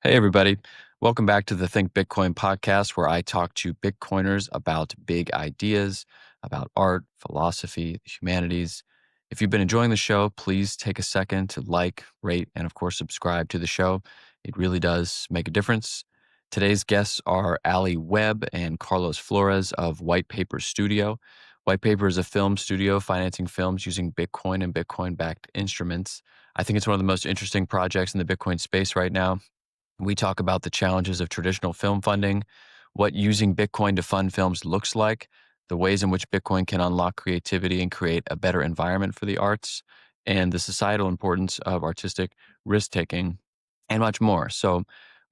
Hey, everybody. Welcome back to the Think Bitcoin podcast, where I talk to Bitcoiners about big ideas, about art, philosophy, the humanities. If you've been enjoying the show, please take a second to like, rate, and of course, subscribe to the show. It really does make a difference. Today's guests are Ali Webb and Carlos Flores of Whitepaper Studio. Whitepaper is a film studio financing films using Bitcoin and Bitcoin backed instruments. I think it's one of the most interesting projects in the Bitcoin space right now. We talk about the challenges of traditional film funding, what using Bitcoin to fund films looks like, the ways in which Bitcoin can unlock creativity and create a better environment for the arts, and the societal importance of artistic risk taking, and much more. So,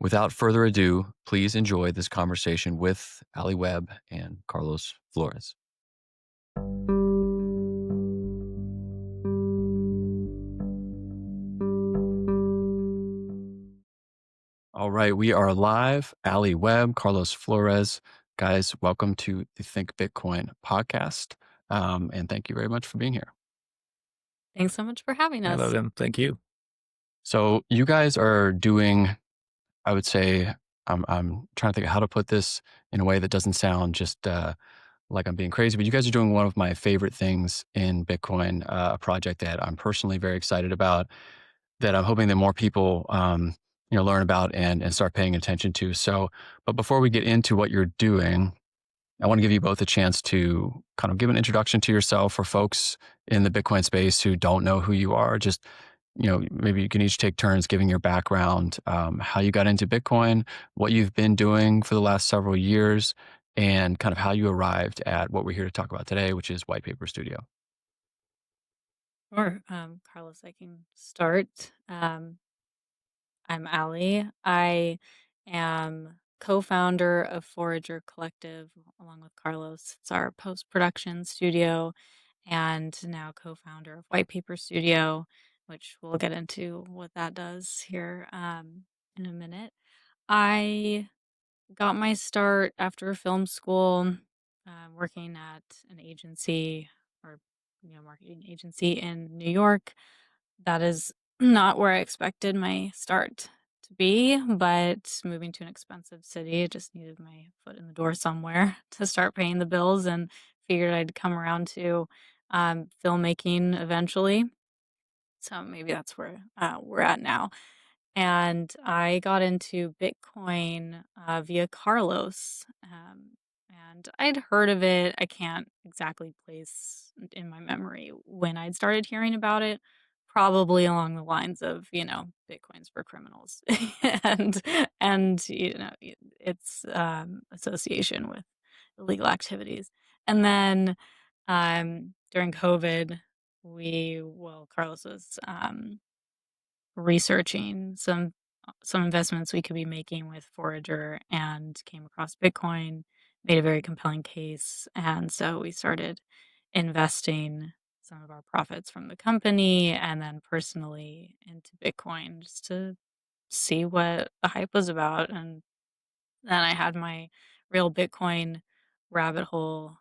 without further ado, please enjoy this conversation with Ali Webb and Carlos Flores. All right, we are live. Ali Webb, Carlos Flores. Guys, welcome to the Think Bitcoin podcast. And thank you very much for being here. Thanks so much for having Hi, us. Logan. Thank you. So, you guys are doing, I would say, I'm trying to think of how to put this in a way that doesn't sound just like I'm being crazy, but you guys are doing one of my favorite things in Bitcoin, a project that I'm personally very excited about, that I'm hoping that more people, learn about and start paying attention to. So, but before we get into what you're doing, I want to give you both a chance to kind of give an introduction to yourself for folks in the Bitcoin space who don't know who you are. Just, maybe you can each take turns giving your background, how you got into Bitcoin, what you've been doing for the last several years, and kind of how you arrived at what we're here to talk about today, which is Whitepaper Studio. Sure. Carlos, I can start. I'm Allie. I am co-founder of Forager Collective along with Carlos. It's our post-production studio and now co-founder of Whitepaper Studio, which we'll get into what that does here in a minute. I got my start after film school, working at an agency or marketing agency in New York. That is not where I expected my start to be, but moving to an expensive city, I just needed my foot in the door somewhere to start paying the bills, and figured I'd come around to filmmaking eventually. So maybe that's where we're at now. And I got into Bitcoin via Carlos. And I'd heard of it. I can't exactly place in my memory when I'd started hearing about it. Probably along the lines of, Bitcoin's for criminals, and its association with illegal activities. And then during COVID, Carlos was researching some investments we could be making with Forager and came across Bitcoin, made a very compelling case, and so we started investing some of our profits from the company and then personally into Bitcoin just to see what the hype was about. And then I had my real Bitcoin rabbit hole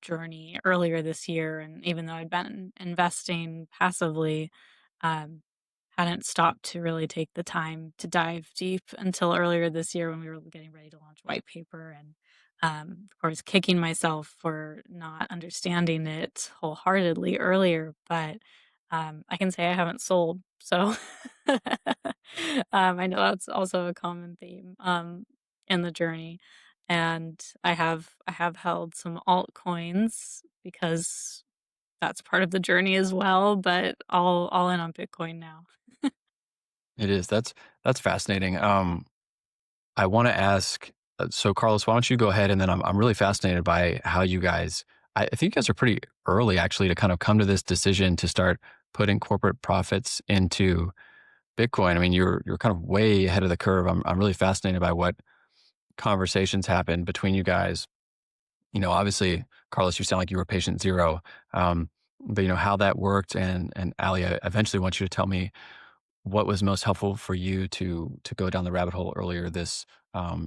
journey earlier this year, and even though I'd been investing passively, um, hadn't stopped to really take the time to dive deep until earlier this year when we were getting ready to launch White Paper, and of course, kicking myself for not understanding it wholeheartedly earlier. But I can say I haven't sold, so I know that's also a common theme in the journey. And I have held some altcoins because that's part of the journey as well, but all in on Bitcoin now. It is. That's fascinating. I want to ask. So, Carlos, why don't you go ahead, and then I'm really fascinated by how you guys. I think you guys are pretty early actually to kind of come to this decision to start putting corporate profits into Bitcoin. I mean, you're kind of way ahead of the curve. I'm really fascinated by what conversations happened between you guys. Obviously, Carlos, you sound like you were patient zero. But how that worked, and Ali, I eventually want you to tell me what was most helpful for you to go down the rabbit hole earlier this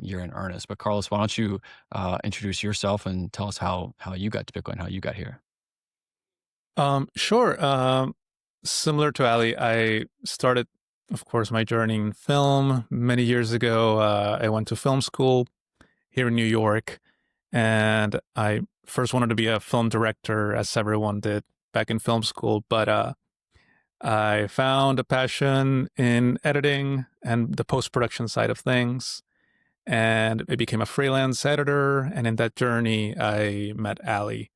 year in earnest. But Carlos, why don't you introduce yourself and tell us how you got to Bitcoin, how you got here? Sure. Similar to Ali, I started of course, my journey in film. Many years ago, I went to film school here in New York, and I first wanted to be a film director, as everyone did back in film school. But I found a passion in editing and the post production side of things, and I became a freelance editor. And in that journey, I met Ali.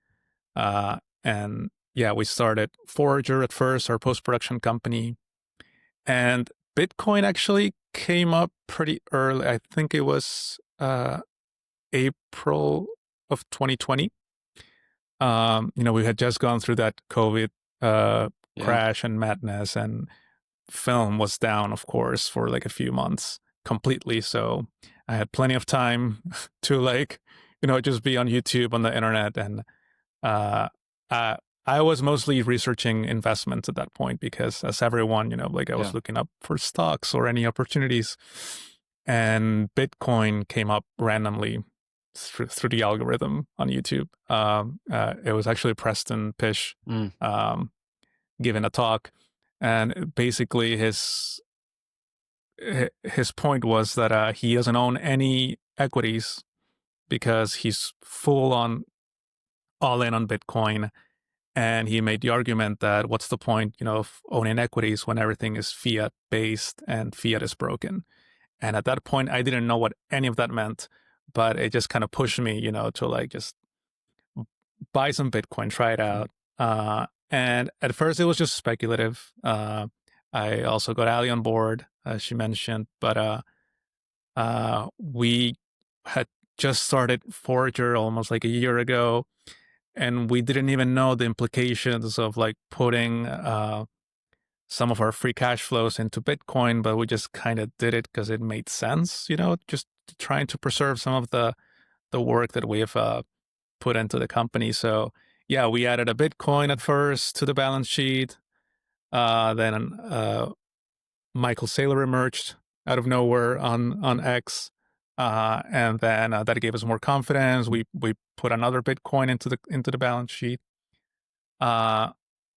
And yeah, we started Forager at first, our post production company. And Bitcoin actually came up pretty early. I think it was April of 2020. We had just gone through that COVID Yeah. crash and madness, and film was down, of course, for like a few months completely. So I had plenty of time to just be on YouTube on the internet. And uh, uh, I was mostly researching investments at that point because, as everyone, I was Yeah. looking up for stocks or any opportunities. And Bitcoin came up randomly through the algorithm on YouTube. It was actually Preston Pish Mm. giving a talk, and basically his point was that he doesn't own any equities because he's full on all in on Bitcoin. And he made the argument that what's the point, of owning equities when everything is fiat based and fiat is broken. And at that point, I didn't know what any of that meant, but it just kind of pushed me, to just buy some Bitcoin, try it Mm. out. And at first, it was just speculative. I also got Ali on board, as she mentioned, but we had just started Forager almost like a year ago, and we didn't even know the implications of like putting some of our free cash flows into Bitcoin, but we just kind of did it because it made sense, just trying to preserve some of the work that we have put into the company. So yeah, we added a Bitcoin at first to the balance sheet. Then Michael Saylor emerged out of nowhere on X, and then that gave us more confidence. We put another Bitcoin into the balance sheet, uh,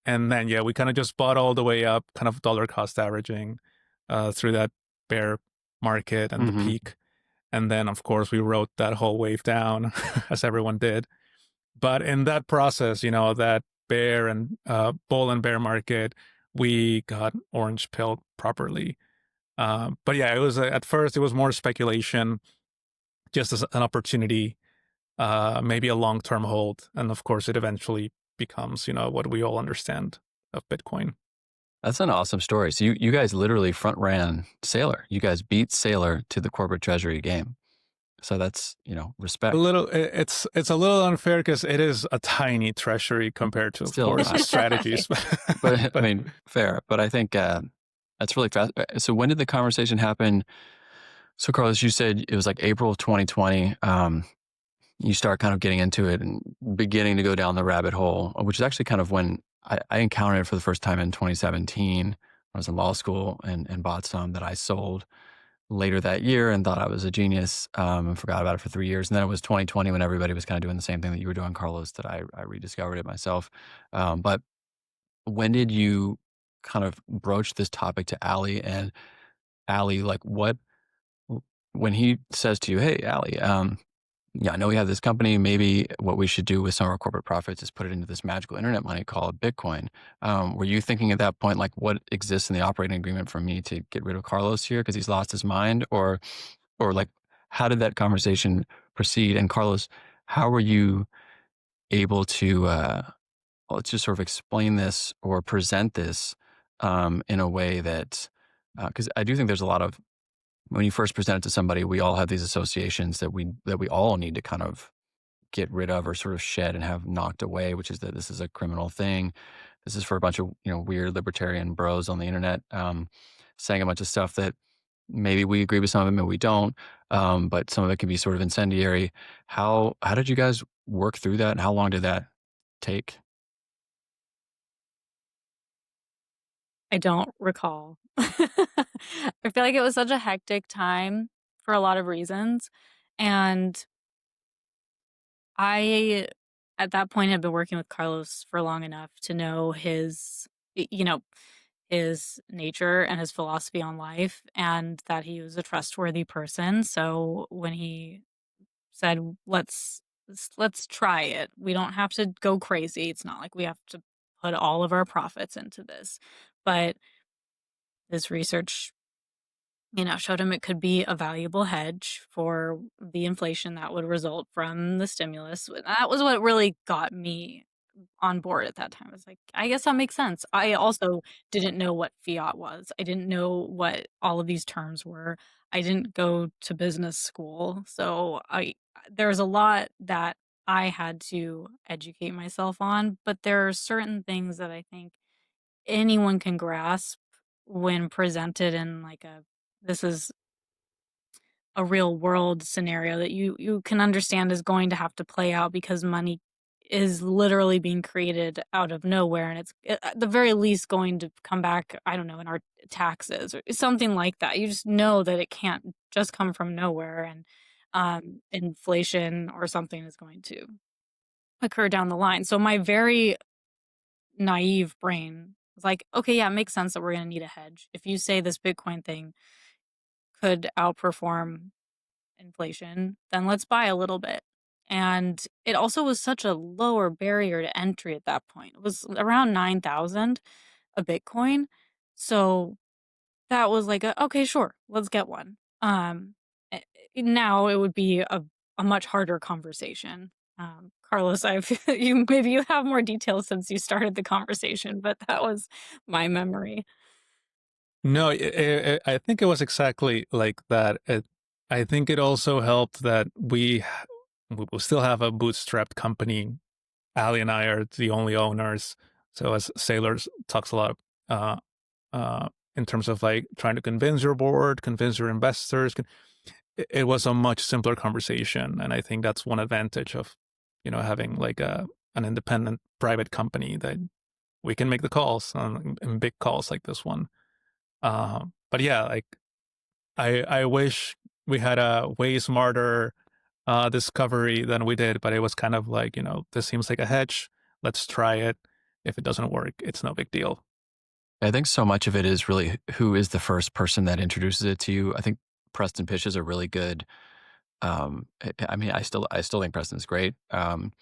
and then yeah, we kind of just bought all the way up, kind of dollar cost averaging through that bear market and the Hmm. peak, and then of course we rode that whole wave down as everyone did. But in that process, that bear and bull and bear market, we got orange pilled properly. But yeah, it was at first it was more speculation, just as an opportunity, maybe a long term hold, and of course it eventually becomes what we all understand of Bitcoin. That's an awesome story. So you guys literally front ran Sailor. You guys beat Sailor to the corporate treasury game. So that's, A respect. little, it's a little unfair because it is a tiny treasury compared to, of Still, course, strategies. but I But mean, fair. But I think that's really fast. So when did the conversation happen? So Carlos, you said it was like April of 2020. You start kind of getting into it and beginning to go down the rabbit hole, which is actually kind of when I encountered it for the first time in 2017. I was in law school and bought some that I sold later that year and thought I was a genius, and forgot about it for 3 years. And then it was 2020 when everybody was kind of doing the same thing that you were doing, Carlos, that I rediscovered it myself. But when did you kind of broach this topic to Ali? And Ali, like when he says to you, "Hey, Ali, yeah, I know we have this company. Maybe what we should do with some of our corporate profits is put it into this magical internet money called Bitcoin." Were you thinking at that point, like, what exists in the operating agreement for me to get rid of Carlos here because he's lost his mind, or like, how did that conversation proceed? And Carlos, how were you able to let's just sort of explain this or present this in a way that because I do think there's a lot of when you first present it to somebody, we all have these associations that we all need to kind of get rid of or sort of shed and have knocked away, which is that this is a criminal thing. This is for a bunch of weird libertarian bros on the internet saying a bunch of stuff that maybe we agree with some of it, maybe we don't, but some of it can be sort of incendiary. How did you guys work through that, and how long did that take? I don't recall. I feel like it was such a hectic time for a lot of reasons, and I, at that point, had been working with Carlos for long enough to know his, y you know, his nature and his philosophy on life, and that he was a trustworthy person. So when he said, let's try it. We don't have to go crazy. It's not like we have to put all of our profits into this. But this research, showed him it could be a valuable hedge for the inflation that would result from the stimulus. That was what really got me on board at that time. I was like, I guess that makes sense. I also didn't know what fiat was. I didn't know what all of these terms were. I didn't go to business school. So there's a lot that I had to educate myself on, but there are certain things that I think anyone can grasp when presented in like this is a real world scenario that you can understand is going to have to play out because money is literally being created out of nowhere, and it's at the very least going to come back, I don't know, in our taxes or something like that. You just know that it can't just come from nowhere, and inflation or something is going to occur down the line. So my very naive brain was like, okay, yeah, it makes sense that we're going to need a hedge. If you say this Bitcoin thing could outperform inflation, then let's buy a little bit. And it also was such a lower barrier to entry at that point. It was around 9,000 a Bitcoin. So that was like, okay, sure, let's get one. eh, Now it would be a much harder conversation. Carlos, maybe you have more details since you started the conversation, but that was my memory. No, I think it was exactly like that. I think it also helped that we will still have a bootstrapped company. Ali and I are the only owners. So as Sailors talks a lot uh, in terms of like trying to convince your board, convince your investors, it was a much simpler conversation. And I think that's one advantage of, having like an independent private company that we can make the calls and big calls like this one. But yeah, like I wish we had a way smarter discovery than we did, but it was kind of like, this seems like a hedge. Let's try it. If it doesn't work, it's no big deal. I think so much of it is really who is the first person that introduces it to you. I think Preston Pitch is a really good. I mean, I still think Preston's great. And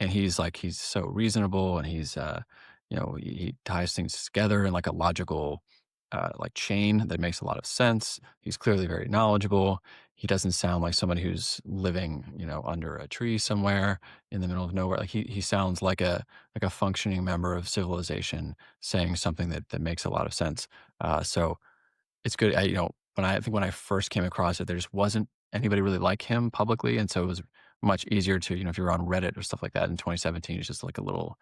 he's so reasonable, and he ties things together in like a logical, like chain that makes a lot of sense. He's clearly very knowledgeable. He doesn't sound like somebody who's living, under a tree somewhere in the middle of nowhere. Like he sounds like a functioning member of civilization saying something that makes a lot of sense. So it's good. I think when I first came across it, there just wasn't anybody really like him publicly, and so it was much easier to, if you were on Reddit or stuff like that in 2017, it's just like a little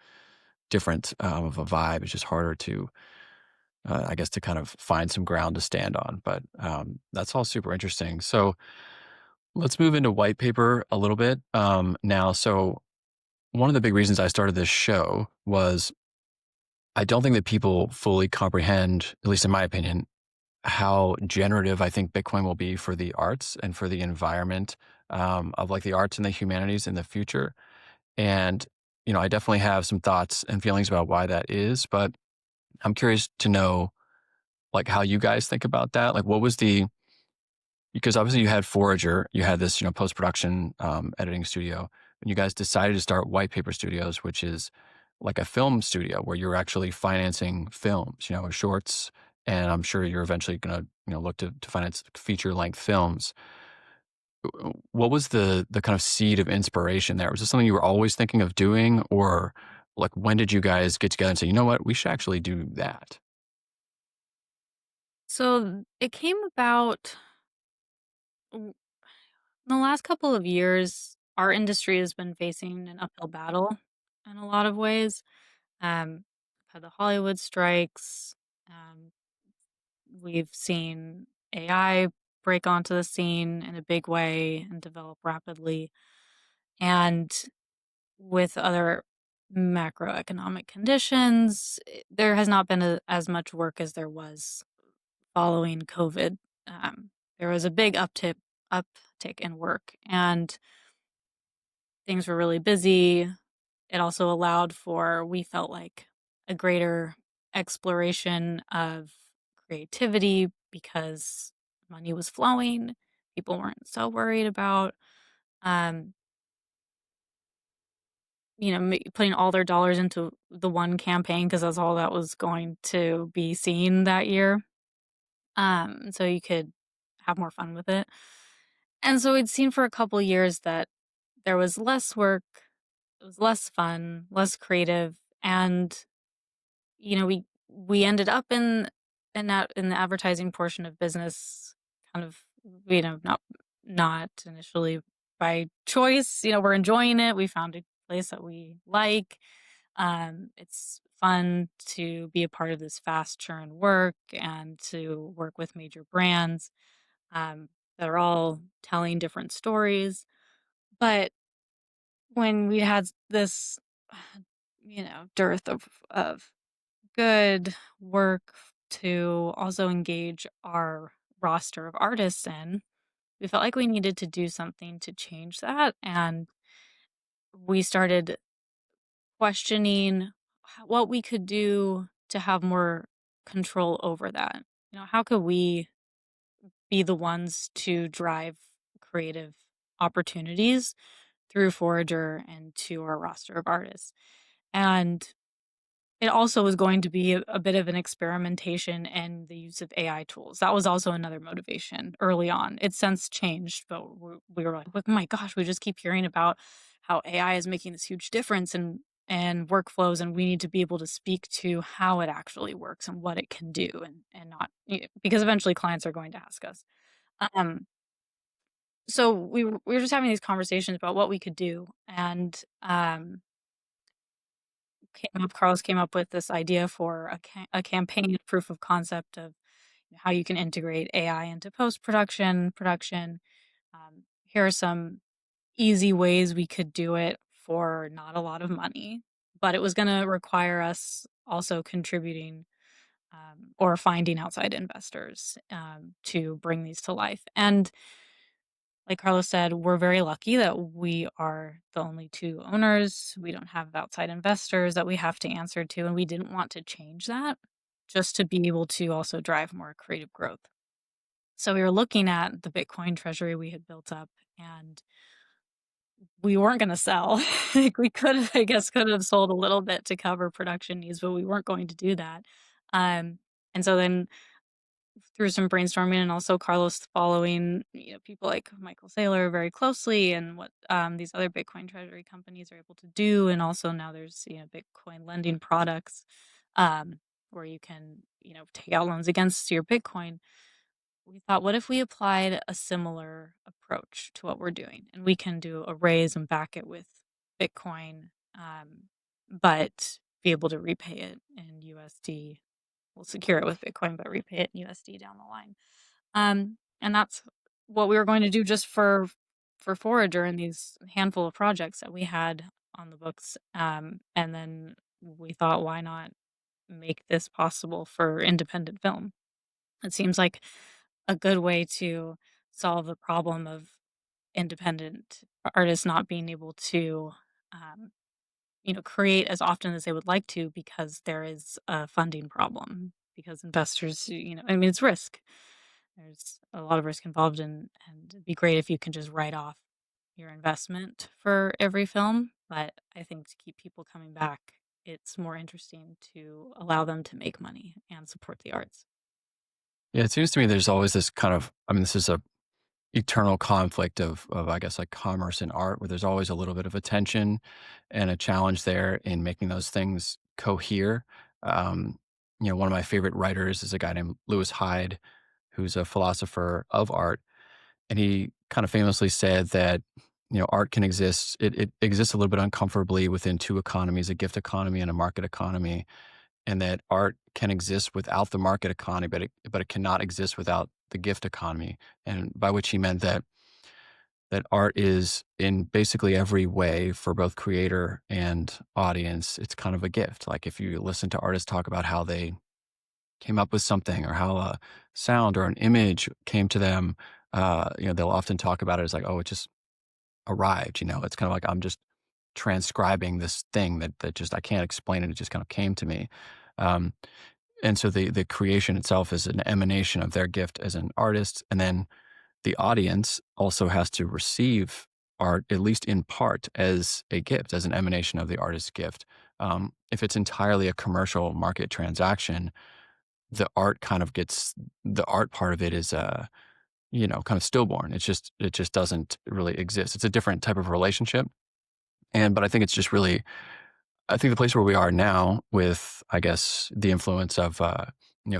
different of a vibe. It's just harder to, I guess, to kind of find some ground to stand on. But that's all super interesting. So let's move into white paper a little bit now. So one of the big reasons I started this show was I don't think that people fully comprehend, at least in my opinion, how generative I think Bitcoin will be for the arts and for the environment of like the arts and the humanities in the future. And, I definitely have some thoughts and feelings about why that is, but I'm curious to know like how you guys think about that. Like because obviously you had Forager, you had this, post-production editing studio, and you guys decided to start Whitepaper Studios, which is like a film studio where you're actually financing films, shorts, and I'm sure you're eventually going to, look to finance feature length films. What was the kind of seed of inspiration there? Was this something you were always thinking of doing, or like when did you guys get together and say, you know what, we should actually do that? So it came about in the last couple of years. Our industry has been facing an uphill battle in a lot of ways. Had the Hollywood strikes. Um, we've seen AI break onto the scene in a big way and develop rapidly. And with other macroeconomic conditions, there has not been as much work as there was following COVID. There was a big uptick in work, and things were really busy. It also allowed for, we felt like, a greater exploration of creativity because money was flowing. People weren't so worried about, um, putting all their dollars into the one campaign because that's all that was going to be seen that year. So you could have more fun with it. And so we'd seen for a couple years that there was less work, it was less fun, less creative, and we ended up in the advertising portion of business, kind of, not initially by choice. We're enjoying it. We found a place that we like. It's fun to be a part of this fast churn work and to work with major brands, um, that are all telling different stories. But when we had this, dearth of good work to also engage our roster of artists in, we felt like we needed to do something to change that. And we started questioning what we could do to have more control over that. How could we be the ones to drive creative opportunities through Forager and to our roster of artists? And it also was going to be a bit of an experimentation in the use of AI tools. That was also another motivation early on. It's since changed, but we were like, "Oh my gosh, we just keep hearing about how AI is making this huge difference in workflows, and we need to be able to speak to how it actually works and what it can do, and not because eventually clients are going to ask us." Um, so we were just having these conversations about what we could do, and Carlos came up with this idea for a campaign proof of concept of how you can integrate AI into post-production, production. Here are some easy ways we could do it for not a lot of money, but it was gonna require us also contributing, or finding outside investors, to bring these to life. And like Carlos said, we're very lucky that we are the only two owners. We don't have outside investors that we have to answer to, and we didn't want to change that just to be able to also drive more creative growth. So we were looking at the Bitcoin treasury we had built up, and we weren't going to sell. Like we could have, I guess, could have sold a little bit to cover production needs, but we weren't going to do that. Um, and so then through some brainstorming and also Carlos following, people like Michael Saylor very closely and what these other Bitcoin treasury companies are able to do. And also now there's, Bitcoin lending products, um, where you can, take out loans against your Bitcoin. We thought, what if we applied a similar approach to what we're doing? And we can do a raise and back it with Bitcoin, but be able to repay it in USD. We'll secure it with Bitcoin, but repay it in USD down the line. And that's what we were going to do just for Forager and these handful of projects that we had on the books. And then we thought, why not make this possible for independent film? It seems like a good way to solve the problem of independent artists not being able to, um, create as often as they would like to because there is a funding problem. Because investors, I mean, it's risk. There's a lot of risk involved and it'd be great if you can just write off your investment for every film. But I think to keep people coming back, it's more interesting to allow them to make money and support the arts. Yeah, it seems to me there's always this kind of, I mean, this is a eternal conflict of I guess like commerce and art, where there's always a little bit of a tension and a challenge there in making those things cohere. Um, One of my favorite writers is a guy named Lewis Hyde, who's a philosopher of art, and he kind of famously said that art can exist. It exists a little bit uncomfortably within two economies: a gift economy and a market economy, and that art can exist without the market economy, but it cannot exist without the gift economy. And by which he meant that art is in basically every way for both creator and audience. It's kind of a gift. Like if you listen to artists talk about how they came up with something or how a sound or an image came to them, they'll often talk about it as like, oh, it just arrived. It's kind of like I'm just transcribing this thing that just I can't explain it. It just kind of came to me. Um, and so the creation itself is an emanation of their gift as an artist, and then the audience also has to receive art, at least in part, as a gift, as an emanation of the artist's gift. If it's entirely a commercial market transaction, the art kind of gets the art part of it is kind of stillborn. It just doesn't really exist. It's a different type of relationship. But I think it's just really I think the place where we are now with, I guess, the influence of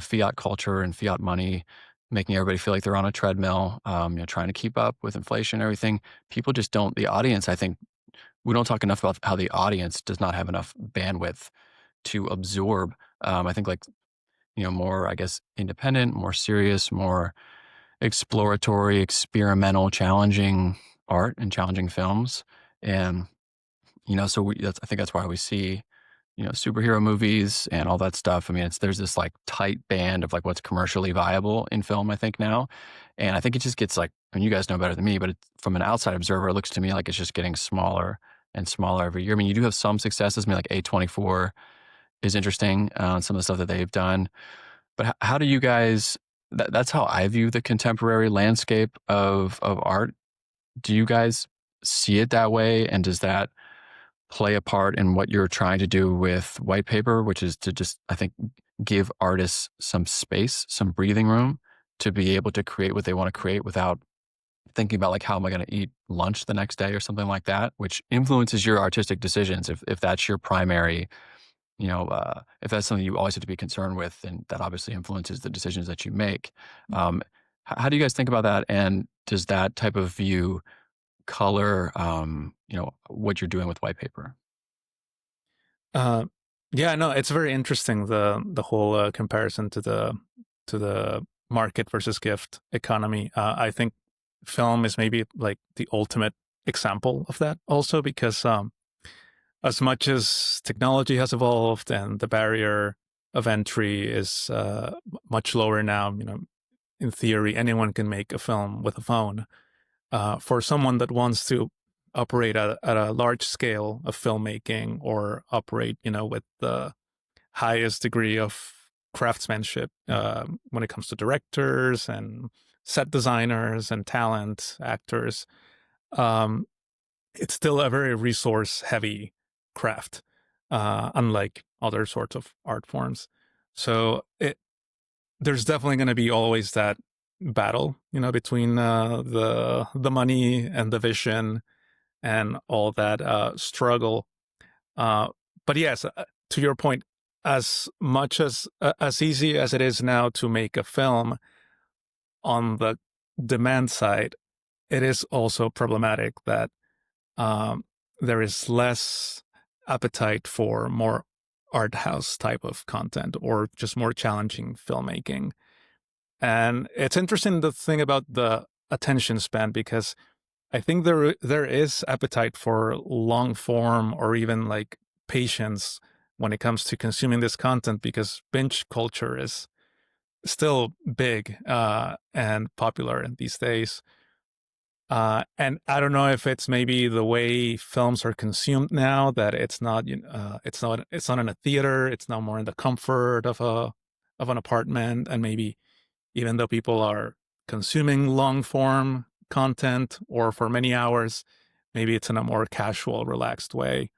fiat culture and fiat money making everybody feel like they're on a treadmill, trying to keep up with inflation and everything. People just don't. The audience, I think, we don't talk enough about how the audience does not have enough bandwidth to absorb. I think like more, I guess, independent, more serious, more exploratory, experimental, challenging art and challenging films. And so I think that's why we see superhero movies and all that stuff. I mean, there's this like tight band of like what's commercially viable in film, I think now. And I think it just gets like, you guys know better than me, but from an outside observer, it looks to me like it's just getting smaller and smaller every year. I mean, you do have some successes. I mean, like A24 is interesting, some of the stuff that they've done. But how do you guys, that's how I view the contemporary landscape of art. Do you guys see it that way? And does that play a part in what you're trying to do with Whitepaper, which is to just, I think, give artists some space, some breathing room to be able to create what they want to create without thinking about like, how am I going to eat lunch the next day or something like that, which influences your artistic decisions. If that's your primary, if that's something you always have to be concerned with, then that obviously influences the decisions that you make. Um, how do you guys think about that? And does that type of view color, what you're doing with Whitepaper? Uh, yeah, no, it's very interesting the whole comparison to the market versus gift economy. I think film is maybe like the ultimate example of that, also because as much as technology has evolved and the barrier of entry is much lower now, in theory, anyone can make a film with a phone. For someone that wants to operate at a large scale of filmmaking or operate, with the highest degree of craftsmanship when it comes to directors and set designers and talent actors, um, it's still a very resource heavy craft, unlike other sorts of art forms. So there's definitely going to be always that battle, between the money and the vision and all that struggle. Uh, but yes, to your point, as much as easy as it is now to make a film on the demand side, it is also problematic that um, there is less appetite for more art house type of content or just more challenging filmmaking. And it's interesting the thing about the attention span, because I think there is appetite for long form or even like patience when it comes to consuming this content, because binge culture is still big and popular in these days. And I don't know if it's maybe the way films are consumed now, that it's not it's not in a theater, it's now more in the comfort of an apartment, and maybe even though people are consuming long form content or for many hours, maybe it's in a more casual, relaxed way.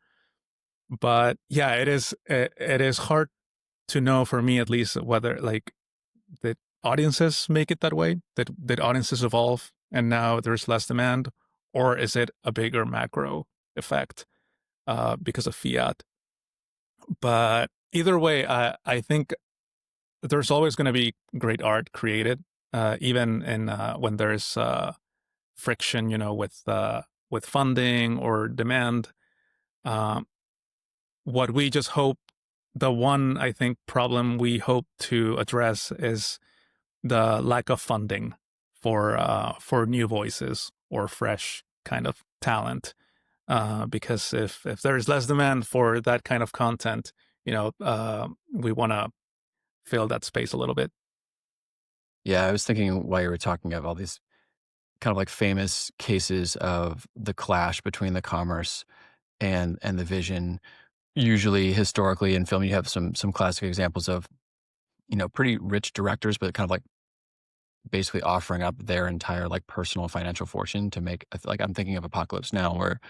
But yeah, it is hard to know, for me at least, whether like the audiences make it that way, that audiences evolve and now there's less demand, or is it a bigger macro effect because of fiat? But either way, I think there's always going to be great art created, even in when there's friction, with funding or demand. Um, what we just hope, the one I think problem we hope to address is the lack of funding for new voices or fresh kind of talent. Because if there's less demand for that kind of content, we want to fill that space a little bit. Yeah, I was thinking while you were talking of all these kind of like famous cases of the clash between the commerce and the vision. usually historically in film, you have some classic examples of, pretty rich directors, but kind of like basically offering up their entire like personal financial fortune to make like I'm thinking of Apocalypse Now, where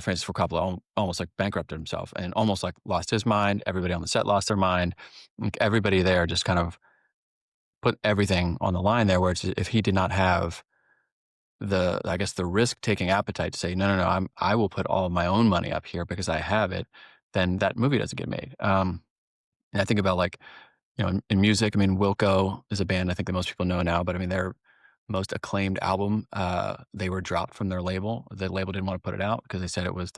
Francis Ford Coppola almost like bankrupted himself and almost like lost his mind. Everybody on the set lost their mind. Like everybody there just kind of put everything on the line there. Where it's, if he did not have the, I guess, the risk taking appetite to say, no, no, no, I will put all of my own money up here because I have it, then that movie doesn't get made. And I think about like, in music, I mean, Wilco is a band I think that most people know now, but I mean, their most acclaimed album, they were dropped from their label. The label didn't want to put it out because they said it was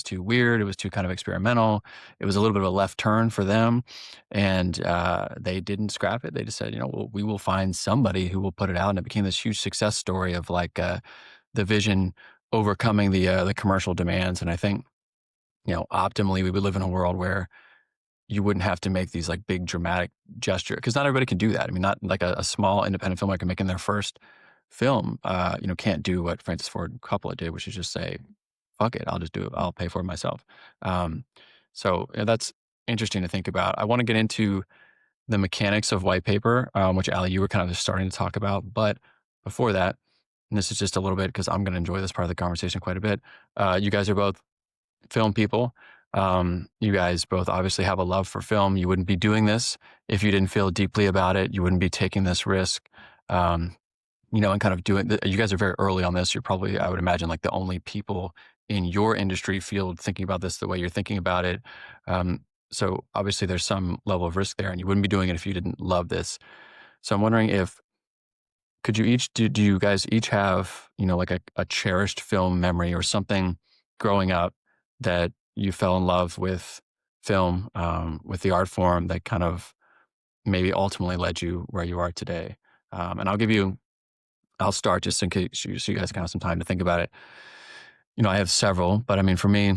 too weird. It was too kind of experimental. It was a little bit of a left turn for them. And they didn't scrap it. They just said, well, we will find somebody who will put it out. And it became this huge success story of like the vision overcoming the commercial demands. And I think, optimally, we would live in a world where you wouldn't have to make these like big dramatic gesture because not everybody can do that. I mean, not like a small independent filmmaker making their first film, can't do what Francis Ford Coppola did, which is just say, "Fuck it, I'll just do it. I'll pay for it myself." Um, that's interesting to think about. I want to get into the mechanics of white paper, which Ali, you were kind of just starting to talk about, but before that, and this is just a little bit because I'm going to enjoy this part of the conversation quite a bit. You guys are both film people. You guys both obviously have a love for film. You wouldn't be doing this if you didn't feel deeply about it. You wouldn't be taking this risk, and kind of doing. You guys are very early on this. You're probably, I would imagine, like the only people in your industry field thinking about this the way you're thinking about it. So obviously, there's some level of risk there, and you wouldn't be doing it if you didn't love this. So I'm wondering if could you each do you guys each have, like a cherished film memory or something growing up that you fell in love with film, with the art form that kind of maybe ultimately led you where you are today? And I'll start just in case so you guys can have some time to think about it. I have several, but I mean, for me,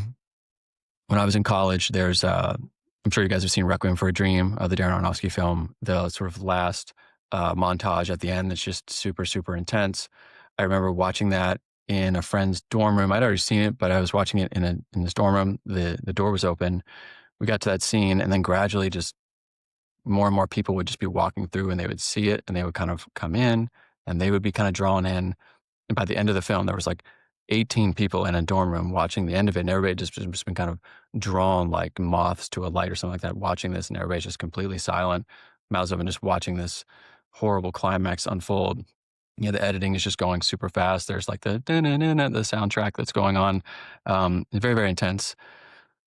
when I was in college, I'm sure you guys have seen Requiem for a Dream, the Darren Aronofsky film, the sort of last montage at the end that's just super, super intense. I remember watching that in a friend's dorm room. I'd already seen it, but I was watching it in this dorm room. The door was open. We got to that scene, and then gradually, just more and more people would just be walking through, and they would see it, and they would kind of come in, and they would be kind of drawn in. And by the end of the film, there was like 18 people in a dorm room watching the end of it, and everybody just been kind of drawn like moths to a light or something like that, watching this, and everybody's just completely silent, mouths open, just watching this horrible climax unfold. The editing is just going super fast. There's like the the soundtrack that's going on. Very, very intense.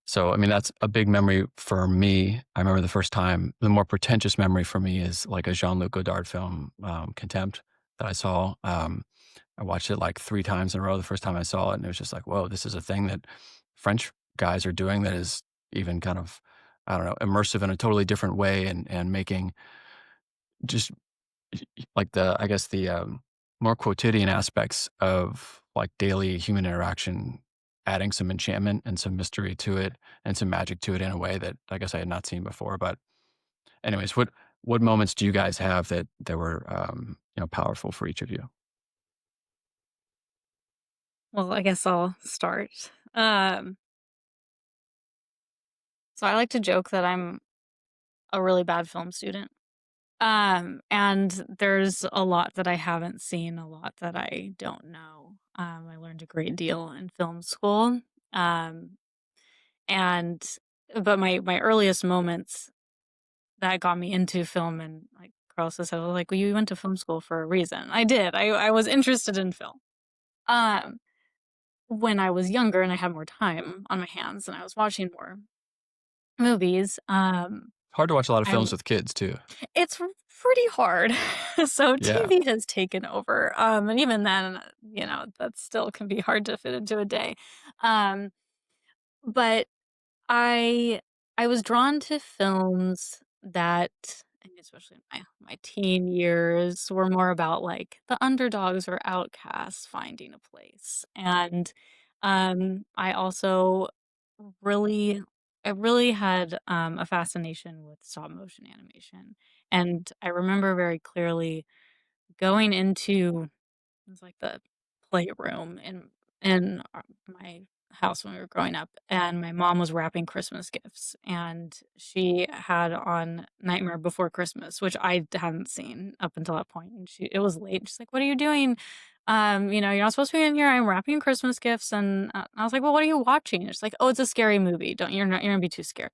So, I mean, that's a big memory for me. I remember the first time. The more pretentious memory for me is like a Jean-Luc Godard film, Contempt, that I saw. I watched it like 3 times in a row the first time I saw it, and it was just like, whoa, this is a thing that French guys are doing that is even kind of, I don't know, immersive in a totally different way and making just like I guess more quotidian aspects of like daily human interaction, adding some enchantment and some mystery to it and some magic to it in a way that I guess I had not seen before. But anyways, what moments do you guys have that were powerful for each of you? Well, I guess I'll start. So I like to joke that I'm a really bad film student. And there's a lot that I haven't seen, a lot that I don't know. I learned a great deal in film school. Um, and but my earliest moments that got me into film and like Carlos said, "Well, like, well, you went to film school for a reason." I did. I was interested in film. Um, when I was younger and I had more time on my hands and I was watching more movies, Hard to watch a lot of I films with kids too. it's pretty hard. So Yeah. TV has taken over, and even then, that still can be hard to fit into a day. Um, but I I was drawn to films that, and especially in my teen years, were more about like the underdogs or outcasts finding a place. And I also really I really had a fascination with stop motion animation. And I remember very clearly going into it was like the playroom in my house when we were growing up, and my mom was wrapping Christmas gifts, and she had on Nightmare Before Christmas, which I hadn't seen up until that point. And it was late. And she's like, "What are you doing? You're not supposed to be in here. I'm wrapping Christmas gifts." And I was like, "Well, what are you watching?" And she's like, "Oh, it's a scary movie. You're gonna be too scared."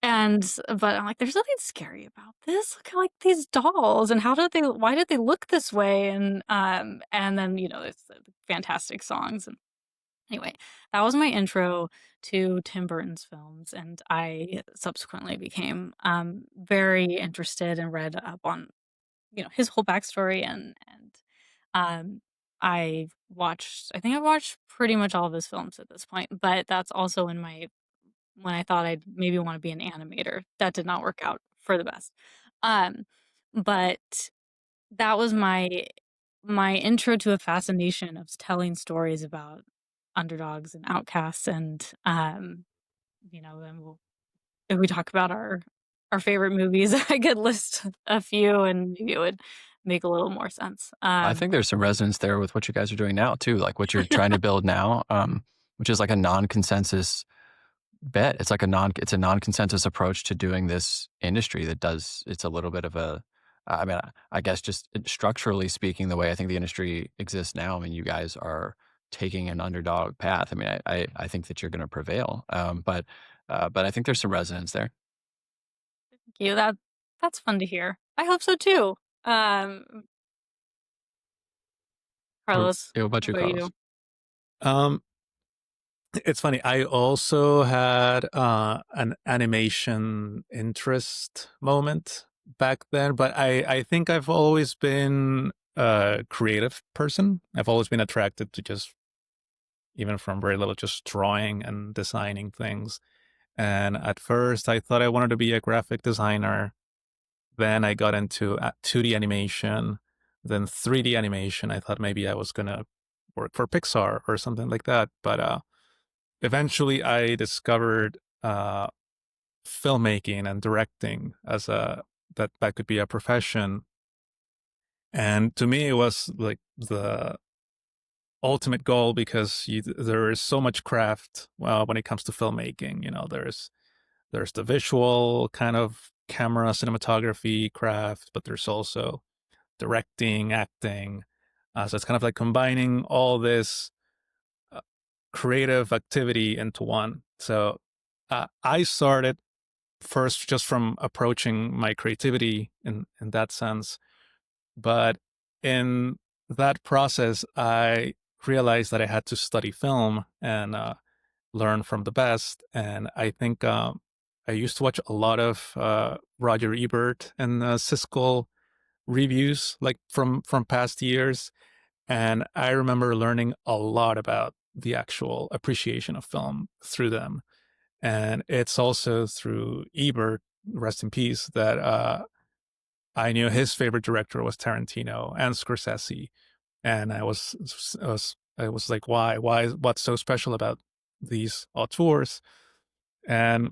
But I'm like, "There's nothing scary about this. Look at like these dolls, and why did they look this way?" And then it's the fantastic songs. And anyway, that was my intro to Tim Burton's films, and I subsequently became very interested and read up on his whole backstory. And um, I think I've watched pretty much all of his films at this point, but that's also when I thought I'd maybe want to be an animator. That did not work out for the best. Um, but that was my intro to a fascination of telling stories about underdogs and outcasts. And then if we talk about our favorite movies, I could list a few, and maybe it would make a little more sense. I think there's some resonance there with what you guys are doing now too, like what you're trying to build now, which is like a non-consensus bet. It's a non-consensus approach to doing this industry it's a little bit of a, I mean, I guess just structurally speaking, the way I think the industry exists now, I mean, you guys are taking an underdog path. I mean, I think that you're going to prevail. But I think there's some resonance there. Thank you. That's fun to hear. I hope so too. Um, Carlos, What about what you, about Carlos? you? Um, it's funny. I also had an animation interest moment back then, but I think I've always been a creative person. I've always been attracted to just, even from very little, just drawing and designing things. And at first, I thought I wanted to be a graphic designer. Then I got into 2D animation, then 3D animation. I thought maybe I was going to work for Pixar or something like that. But eventually I discovered filmmaking and directing as that could be a profession. And to me, it was like the ultimate goal because there is so much craft when it comes to filmmaking. There's the visual kind of camera cinematography craft, but there's also directing, acting. So it's kind of like combining all this uh, creative activity into one. So I started first just from approaching my creativity in that sense. But in that process, I realized that I had to study film and learn from the best. And I think I used to watch a lot of Roger Ebert and Siskel reviews, like from past years, and I remember learning a lot about the actual appreciation of film through them. And it's also through Ebert, rest in peace, that I knew his favorite director was Tarantino and Scorsese, and I was like, what's so special about these auteurs? And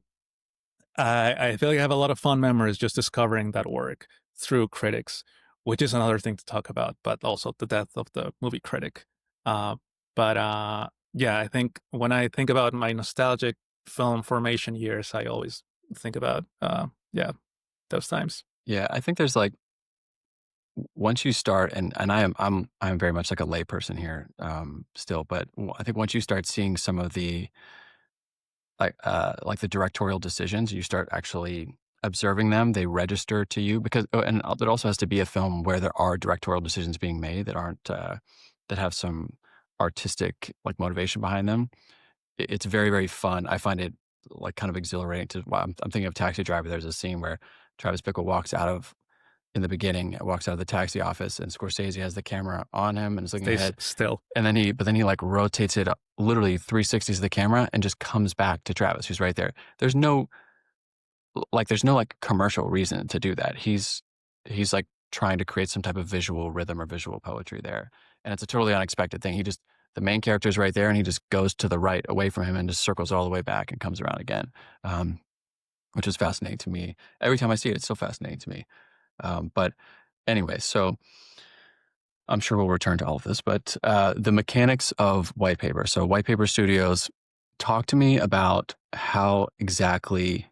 I feel like I have a lot of fun memories just discovering that work through critics, which is another thing to talk about, but also the death of the movie critic. Uh, but yeah, I think when I think about my nostalgic film formation years, I always think about yeah, those times. Yeah, I think there's like once you start, and I'm very much like a layperson here still, but I think once you start seeing some of the like the directorial decisions, you start actually observing them, they register to you because and it also has to be a film where there are directorial decisions being made that aren't that have some artistic like motivation behind them. It's very, very fun. I find it like kind of exhilarating to I'm thinking of Taxi Driver. There's a scene where Travis Bickle walks out of in the beginning, walks out of the taxi office, and Scorsese has the camera on him and is looking Stays ahead. still. And then he like rotates it literally 360s of the camera and just comes back to Travis, who's right there. There's no like commercial reason to do that. He's like trying to create some type of visual rhythm or visual poetry there. And it's a totally unexpected thing. The main character is right there and he just goes to the right away from him and just circles all the way back and comes around again. Which is fascinating to me. Every time I see it, it's still fascinating to me. But anyway, so I'm sure we'll return to all of this, but the mechanics of Whitepaper. So Whitepaper Studios talk to me about how exactly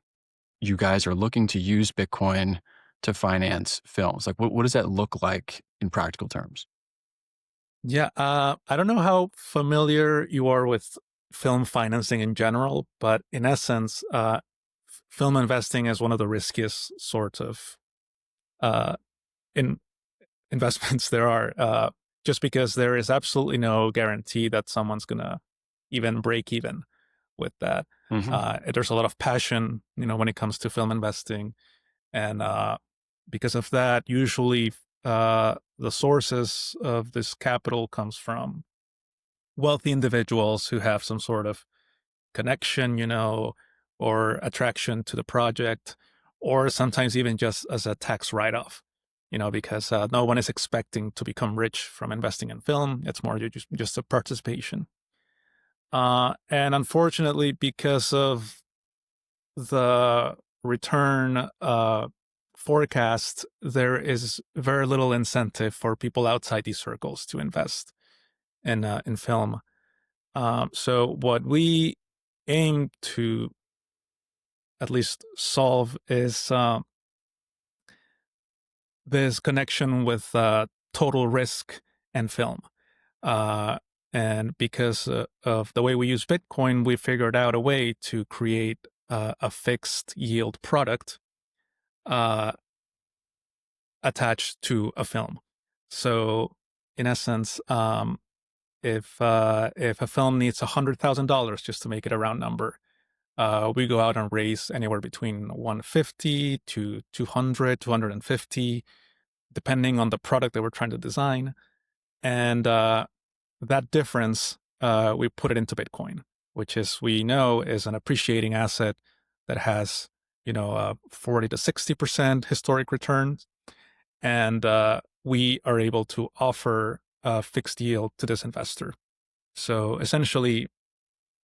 you guys are looking to use Bitcoin to finance films. Like, what does that look like in practical terms? Yeah, I don't know how familiar you are with film financing in general, but in essence, film investing is one of the riskiest sorts of uh, in investments there are. Just because there is absolutely no guarantee that someone's gonna even break even with that. Hmm. There's a lot of passion, when it comes to film investing, and because of that, usually the sources of this capital comes from wealthy individuals who have some sort of connection, or attraction to the project, or sometimes even just as a tax write-off, because no one is expecting to become rich from investing in film. It's more just a participation. And unfortunately, because of the return forecast, there is very little incentive for people outside these circles to invest in film. So what we aim to at least solve is this connection with total risk and film. Uh, and because of the way we use Bitcoin, we figured out a way to create a fixed yield product uh, attached to a film. So, in essence, if a film needs $100,000, just to make it a round number, we go out and raise anywhere between 150 to 200, 250, depending on the product that we're trying to design. And that difference, we put it into Bitcoin, which is we know is an appreciating asset that has 40 to 60% historic returns, and we are able to offer a fixed yield to this investor. So essentially,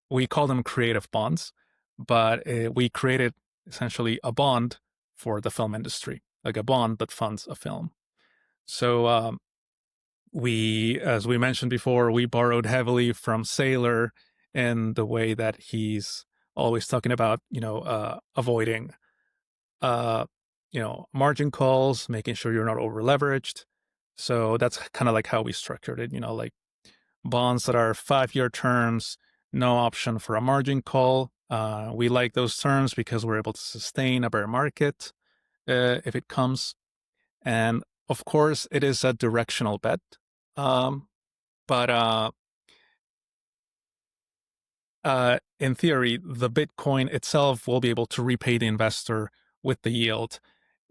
we call them creative bonds, but we created essentially a bond for the film industry, like a bond that funds a film. So as we mentioned before, we borrowed heavily from Saylor in the way that he's always talking about, avoiding, uh, margin calls, making sure you're not over leveraged. So that's kind of like how we structured it, like bonds that are 5-year terms, no option for a margin call. We like those terms because we're able to sustain a bear market if it comes. And of course, it is a directional bet. Um, but in theory, the Bitcoin itself will be able to repay the investor with the yield,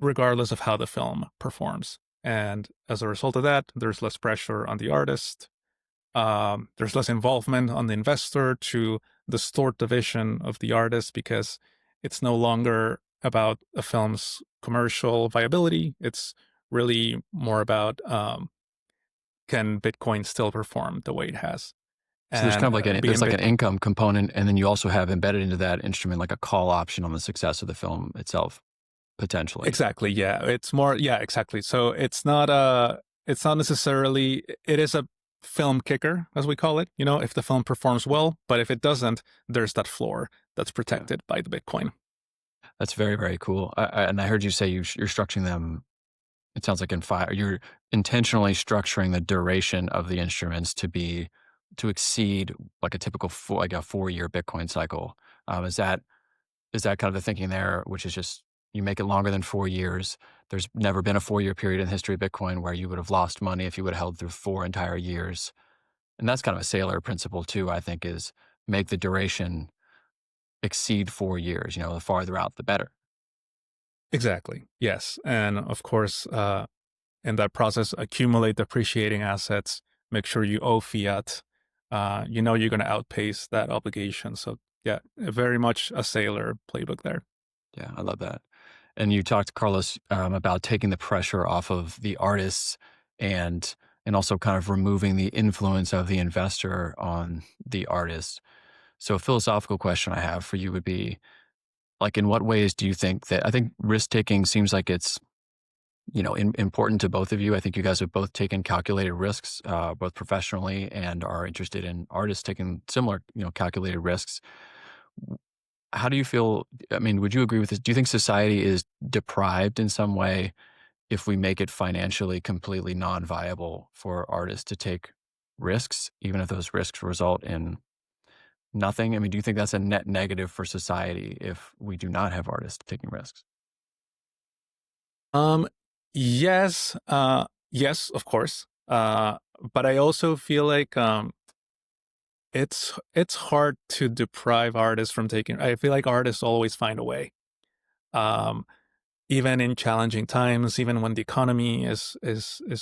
regardless of how the film performs. And as a result of that, there's less pressure on the artist. There's less involvement on the investor to distort the vision of the artist because it's no longer about a film's commercial viability. It's really more about can Bitcoin still perform the way it has? So there's And kind of like there's being like an Bitcoin, income component, and then you also have embedded into that instrument like a call option on the success of the film itself, potentially. exactly, yeah, it's more, yeah, exactly. So it's not necessarily, it is a film kicker, as we call it. If the film performs well, but if it doesn't, there's that floor that's Yeah, protected by the Bitcoin. that's very, very cool. And I heard you say you're structuring them. It sounds like in fire. You're intentionally structuring the duration of the instruments to exceed like a typical like a 4-year Bitcoin cycle. Is that kind of the thinking there, which is just you make it longer than 4 years. There's never been a 4-year period in the history of Bitcoin where you would have lost money if you would have held through 4 entire years. And that's kind of a sailor principle too, I think, is make the duration exceed 4 years. The farther out, the better. Exactly, yes. And of course, in that process, accumulate depreciating assets, make sure you owe fiat. You're going to outpace that obligation. So, yeah, very much a sailor playbook there. Yeah, I love that. And you talked, Carlos, about taking the pressure off of the artists and also kind of removing the influence of the investor on the artist. So a philosophical question I have for you would be like, in what ways do you think that I think risk taking seems like it's important to both of you. I think you guys have both taken calculated risks, both professionally and are interested in artists taking similar, calculated risks. W- How do you feel? I mean, would you agree with this? Do you think society is deprived in some way if we make it financially completely non-viable for artists to take risks, even if those risks result in nothing? I mean, do you think that's a net negative for society if we do not have artists taking risks? Um, yes, yes, of course. But I also feel like it's hard to deprive artists from taking. I feel like artists always find a way. Um, Even in challenging times, even when the economy is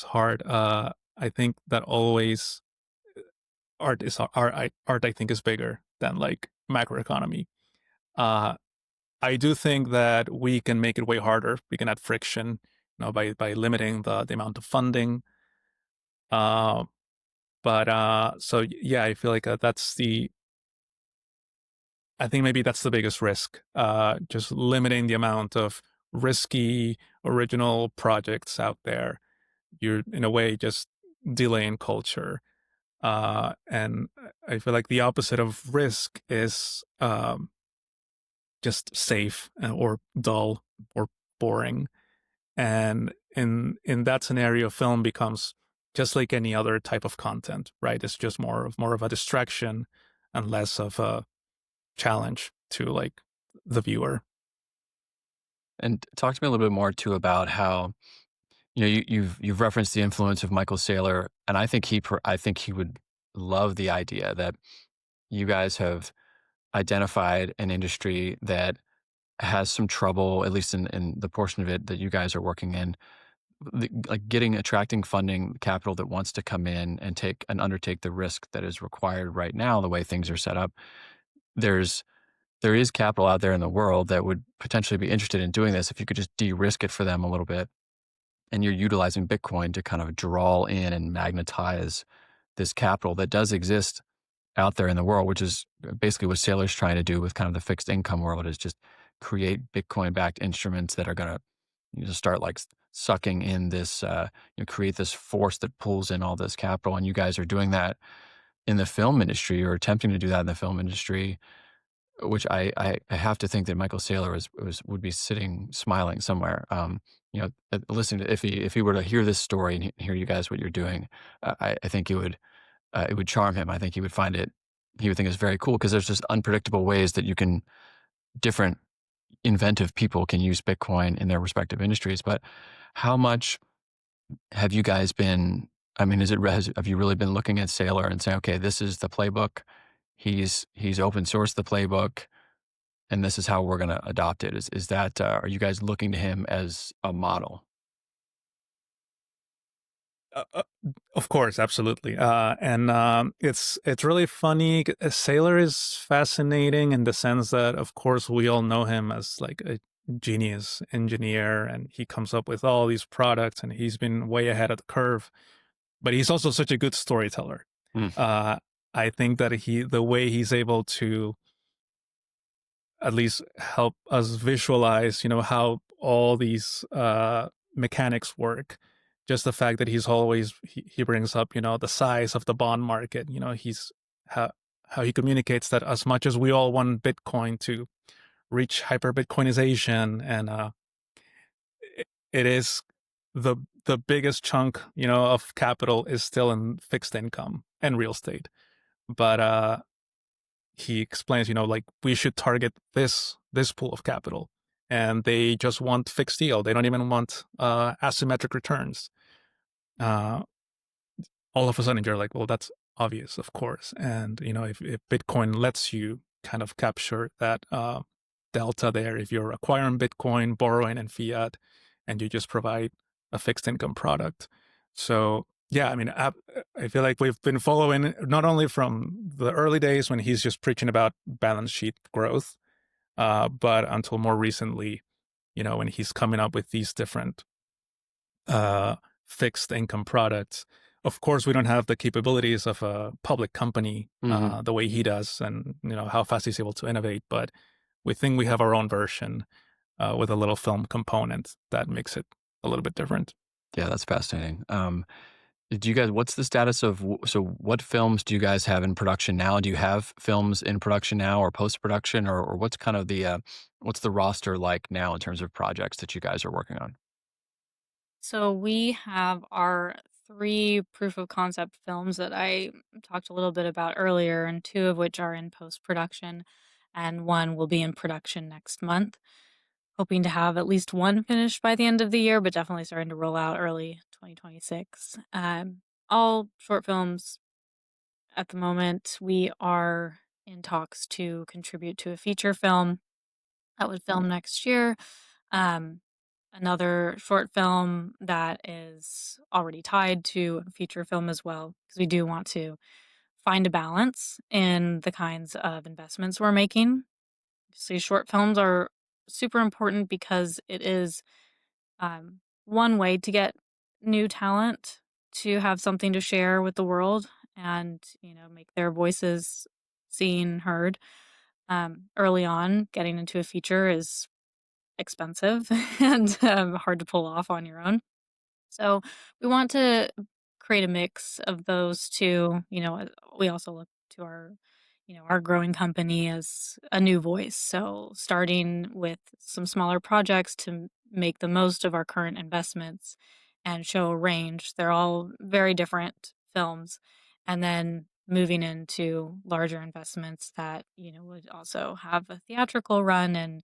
hard. I think that always art. I think is bigger than like macroeconomy. Uh, I do think that we can make it way harder. We can add friction, by limiting the amount of funding. Uh, but so yeah, I feel like I think maybe that's the biggest risk. Just limiting the amount of risky original projects out there. You're in a way just delaying culture. And I feel like the opposite of risk is just safe or dull or boring. And in that scenario, film becomes just like any other type of content, right? It's just more of a distraction and less of a challenge to like the viewer. And talk to me a little bit more too about how you've referenced the influence of Michael Saylor, and I think he would love the idea that you guys have identified an industry that has some trouble, at least in the portion of it that you guys are working in, like attracting funding capital that wants to come in and take and undertake the risk that is required right now, the way things are set up. There's there is capital out there in the world that would potentially be interested in doing this if you could just de-risk it for them a little bit. And you're utilizing Bitcoin to kind of draw in and magnetize this capital that does exist out there in the world, which is basically what Sailor's trying to do with kind of the fixed income world, is just create Bitcoin backed instruments that are going to start like sucking in this, create this force that pulls in all this capital. And you guys are doing that in the film industry, or attempting to do that in the film industry, which I have to think that Michael Saylor would be sitting smiling somewhere, listening to, if he were to hear this story and hear you guys what you're doing. I think it would charm him. I think he would think it's very cool because there's just unpredictable ways that different inventive people can use Bitcoin in their respective industries. But how much have you guys been? I mean, have you really been looking at Saylor and saying, okay, this is the playbook. He's open sourced the playbook, and this is how we're going to adopt it. Is that are you guys looking to him as a model? Uh, uh, of course, absolutely. And it's really funny. Sailor is fascinating in the sense that, of course, we all know him as like a genius engineer, and he comes up with all these products, and he's been way ahead of the curve. But he's also such a good storyteller. Mm. Uh, I think that the way he's able to at least help us visualize, how all these mechanics work. Just the fact that he brings up, the size of the bond market. He's how he communicates that as much as we all want Bitcoin to reach hyper Bitcoinization, and it is the biggest chunk, of capital is still in fixed income and real estate. But he explains, like we should target this pool of capital, and they just want fixed yield. They don't even want asymmetric returns. Uh, all of a sudden, you're like, well, that's obvious, of course. And if Bitcoin lets you kind of capture that delta there, if you're acquiring Bitcoin, borrowing in fiat, and you just provide a fixed income product. So yeah, I mean, I feel like we've been following not only from the early days when he's just preaching about balance sheet growth, but until more recently, when he's coming up with these different uh, fixed income products. Of course, we don't have the capabilities of a public company Hmm. the way he does, and how fast he's able to innovate. But we think we have our own version with a little film component that makes it a little bit different. Yeah, that's fascinating. Do you guys what's the status of so what films do you guys have in production now? Do you have films in production now or post-production or what's kind of what's the roster like now in terms of projects that you guys are working on? So we have our three proof of concept films that I talked a little bit about earlier, and two of which are in post production, and one will be in production next month. Hoping to have at least one finished by the end of the year, but definitely starting to roll out early 2026. All short films at the moment. We are in talks to contribute to a feature film that would film next year. Um, Another short film that is already tied to a feature film as well, because we do want to find a balance in the kinds of investments we're making. So short films are super important because it is one way to get new talent to have something to share with the world and make their voices seen, heard. Early on, getting into a feature is expensive and hard to pull off on your own. So we want to create a mix of those two. We also look to our growing company as a new voice. So starting with some smaller projects to make the most of our current investments and show a range. They're all very different films. And then moving into larger investments that, would also have a theatrical run and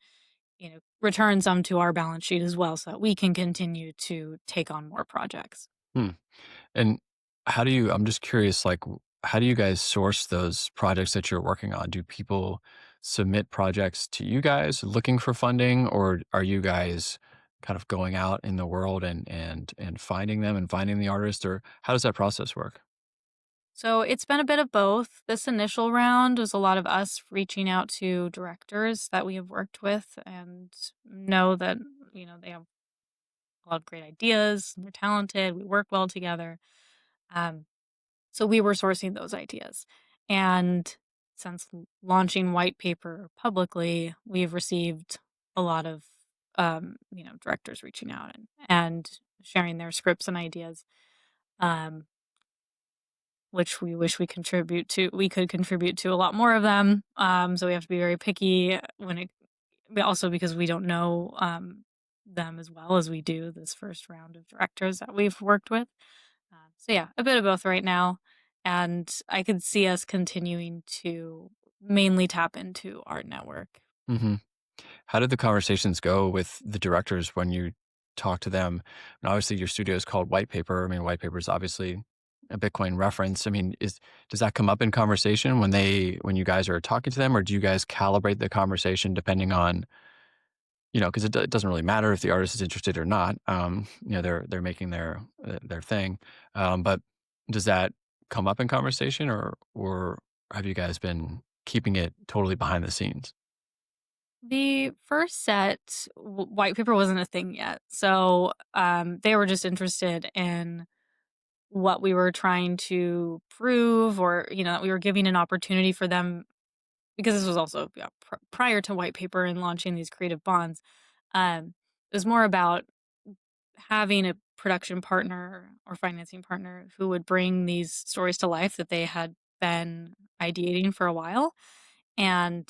return some to our balance sheet as well so that we can continue to take on more projects. Hmm. And I'm just curious, like, how do you guys source those projects that you're working on? Do people submit projects to you guys looking for funding, or are you guys kind of going out in the world and finding them and finding the artist, or how does that process work? So it's been a bit of both. This initial round was a lot of us reaching out to directors that we have worked with and know that, they have a lot of great ideas, they're talented, we work well together. Um, so we were sourcing those ideas. And since launching White Paper publicly, we've received a lot of directors reaching out and sharing their scripts and ideas. Um, which we wish we could contribute to a lot more of them. So we have to be very picky but also because we don't know them as well as we do this first round of directors that we've worked with. So yeah, a bit of both right now, and I could see us continuing to mainly tap into our network. Hmm. How did the conversations go with the directors when you talk to them? And obviously, your studio is called White Paper. I mean, White Paper is obviously a Bitcoin reference. I mean, does that come up in conversation when you guys are talking to them, or do you guys calibrate the conversation depending on because it doesn't really matter if the artist is interested or not. They're making their thing, but does that come up in conversation, or have you guys been keeping it totally behind the scenes? The first set, White Paper wasn't a thing yet, so they were just interested in what we were trying to prove, or that we were giving an opportunity for them, because this was also, yeah, prior to White Paper and launching these creative bonds. It was more about having a production partner or financing partner who would bring these stories to life that they had been ideating for a while. And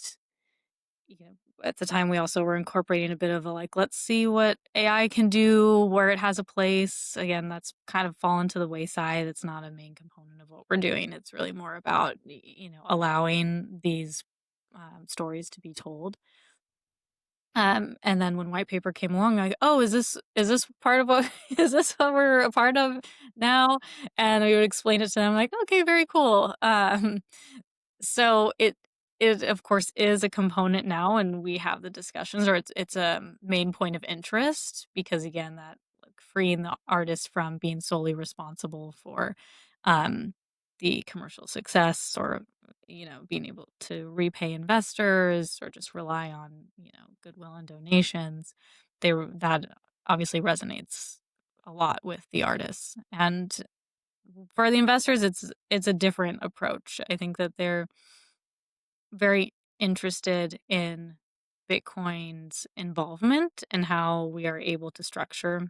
at the time we also were incorporating a bit of a, like, let's see what AI can do, where it has a place. Again, that's kind of fallen to the wayside. It's not a main component of what we're doing. It's really more about allowing these stories to be told. And then when White Paper came along, like, oh, is this part of what is this what we're a part of now? And we would explain it to them, like, okay, very cool. So it of course is a component now, and we have the discussions, or it's a main point of interest, because again, that, like, freeing the artist from being solely responsible for um the commercial success, or being able to repay investors or just rely on goodwill and donations. That obviously resonates a lot with the artists, and for the investors it's a different approach. I think that they're very interested in Bitcoin's involvement and how we are able to structure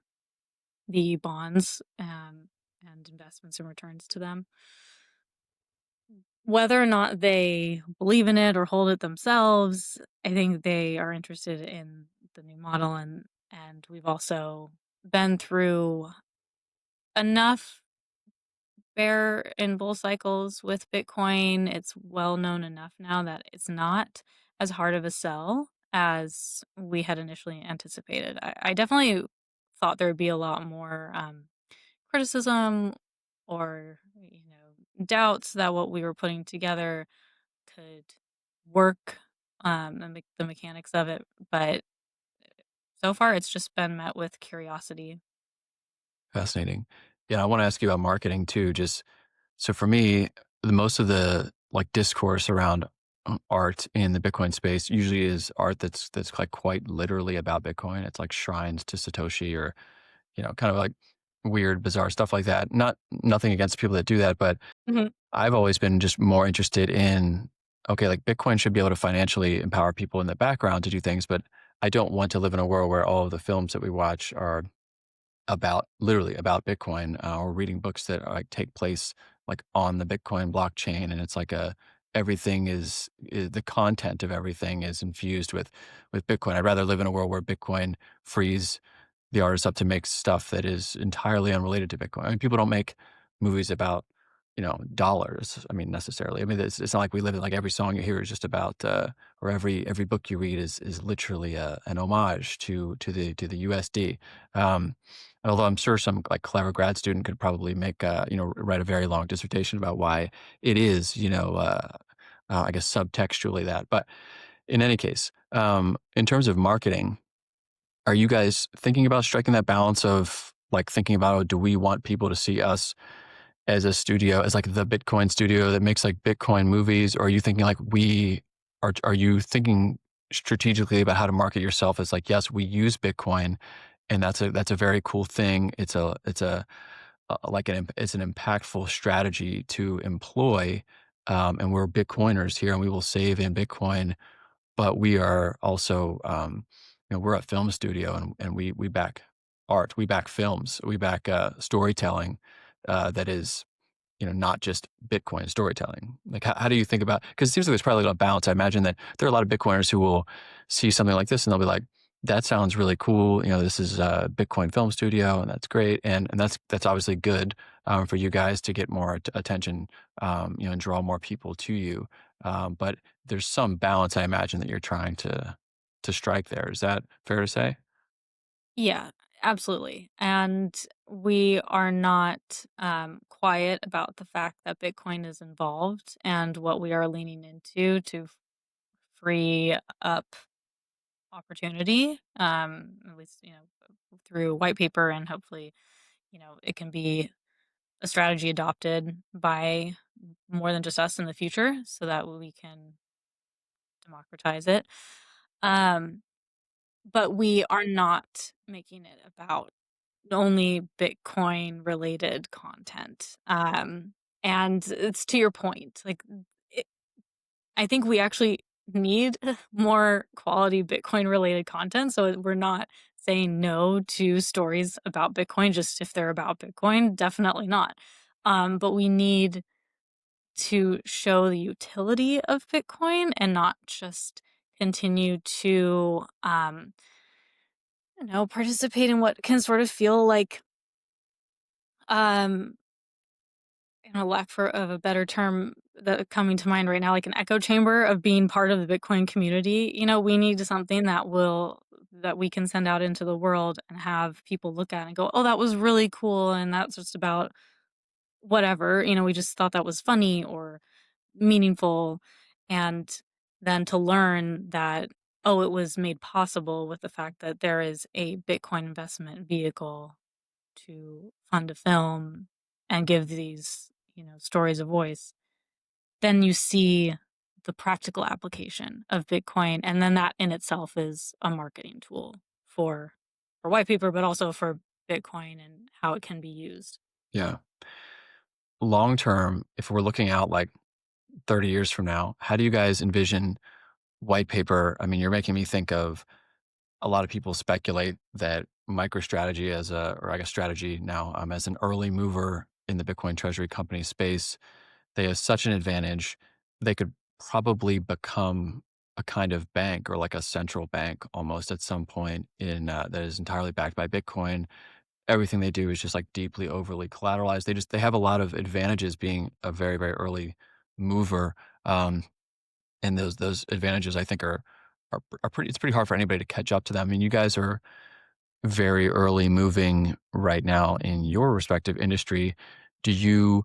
the bonds and investments and returns to them. Whether or not they believe in it or hold it themselves, I think they are interested in the new model, and we've also been through enough bear and bull cycles with Bitcoin. It's well known enough now that it's not as hard of a sell as we had initially anticipated. I definitely thought there would be a lot more criticism or doubts that what we were putting together could work, the mechanics of it, but so far it's just been met with curiosity. Fascinating. Yeah, I want to ask you about marketing too. Just so for me, the most of the like discourse around art in the Bitcoin space usually is art that's like quite literally about Bitcoin. It's like shrines to Satoshi or kind of like weird, bizarre stuff like that. Nothing against people that do that, but Mhm. I've always been just more interested in okay, like Bitcoin should be able to financially empower people in the background to do things, but I don't want to live in a world where all of the films that we watch are about literally about Bitcoin, or reading books that like take place like on the Bitcoin blockchain, and it's like a everything is the content of everything is infused with Bitcoin. I'd rather live in a world where Bitcoin frees the artist up to make stuff that is entirely unrelated to Bitcoin. I mean, people don't make movies about dollars. I mean, necessarily. I mean, it's not like we live in like every song you hear is just about, or every book you read is literally an homage to the USD. Um, Although I'm sure some like clever grad student could probably make write a very long dissertation about why it is I guess subtextually that. But in any case, in terms of marketing, are you guys thinking about striking that balance of like thinking about, oh, do we want people to see us as a studio, as like the Bitcoin studio that makes like Bitcoin movies? Or are you thinking like are you thinking strategically about how to market yourself as like, yes, we use Bitcoin and that's a very cool thing. It's a like it's an impactful strategy to employ. And we're Bitcoiners here and we will save in Bitcoin, but we are also, we're a film studio and we back art, we back films, we back storytelling that is, not just Bitcoin storytelling. Like, how do you think about? Because it seems like there's probably a balance. I imagine that there are a lot of Bitcoiners who will see something like this and they'll be like, "That sounds really cool. This is a Bitcoin film studio, and that's great, and that's obviously good for you guys to get more attention, and draw more people to you. But there's some balance, I imagine, that you're trying to strike there. Is that fair to say? Yeah, absolutely. And we are not quiet about the fact that Bitcoin is involved and what we are leaning into to free up opportunity, at least, through white paper, and hopefully, it can be a strategy adopted by more than just us in the future so that we can democratize it. Um, but we are not making it about only Bitcoin related content. And it's to your point, like it, I think we actually need more quality Bitcoin related content. So we're not saying no to stories about Bitcoin just if they're about Bitcoin. Definitely not. But we need to show the utility of Bitcoin and not just continue to participate in what can sort of feel like um in a lack of a better term that coming to mind right now, like an echo chamber of being part of the Bitcoin community. We need something that we can send out into the world and have people look at and go, "Oh, that was really cool," and that's just about whatever. We just thought that was funny or meaningful, and then to learn that, oh, it was made possible with the fact that there is a Bitcoin investment vehicle to fund a film and give these, stories a voice, then you see the practical application of Bitcoin, and then that in itself is a marketing tool for white paper, but also for Bitcoin and how it can be used. Yeah. Long term, if we're looking out like 30 years from now, how do you guys envision white paper? I mean, you're making me think of a lot of people speculate that MicroStrategy or I guess strategy now, as an early mover in the Bitcoin treasury company space, they have such an advantage. They could probably become a kind of bank or like a central bank almost at some point that is entirely backed by Bitcoin. Everything they do is just like deeply overly collateralized. They have a lot of advantages being a very, very early mover. Um, and those advantages I think are pretty it's pretty hard for anybody to catch up to them. I mean, you guys are very early moving right now in your respective industry. Do you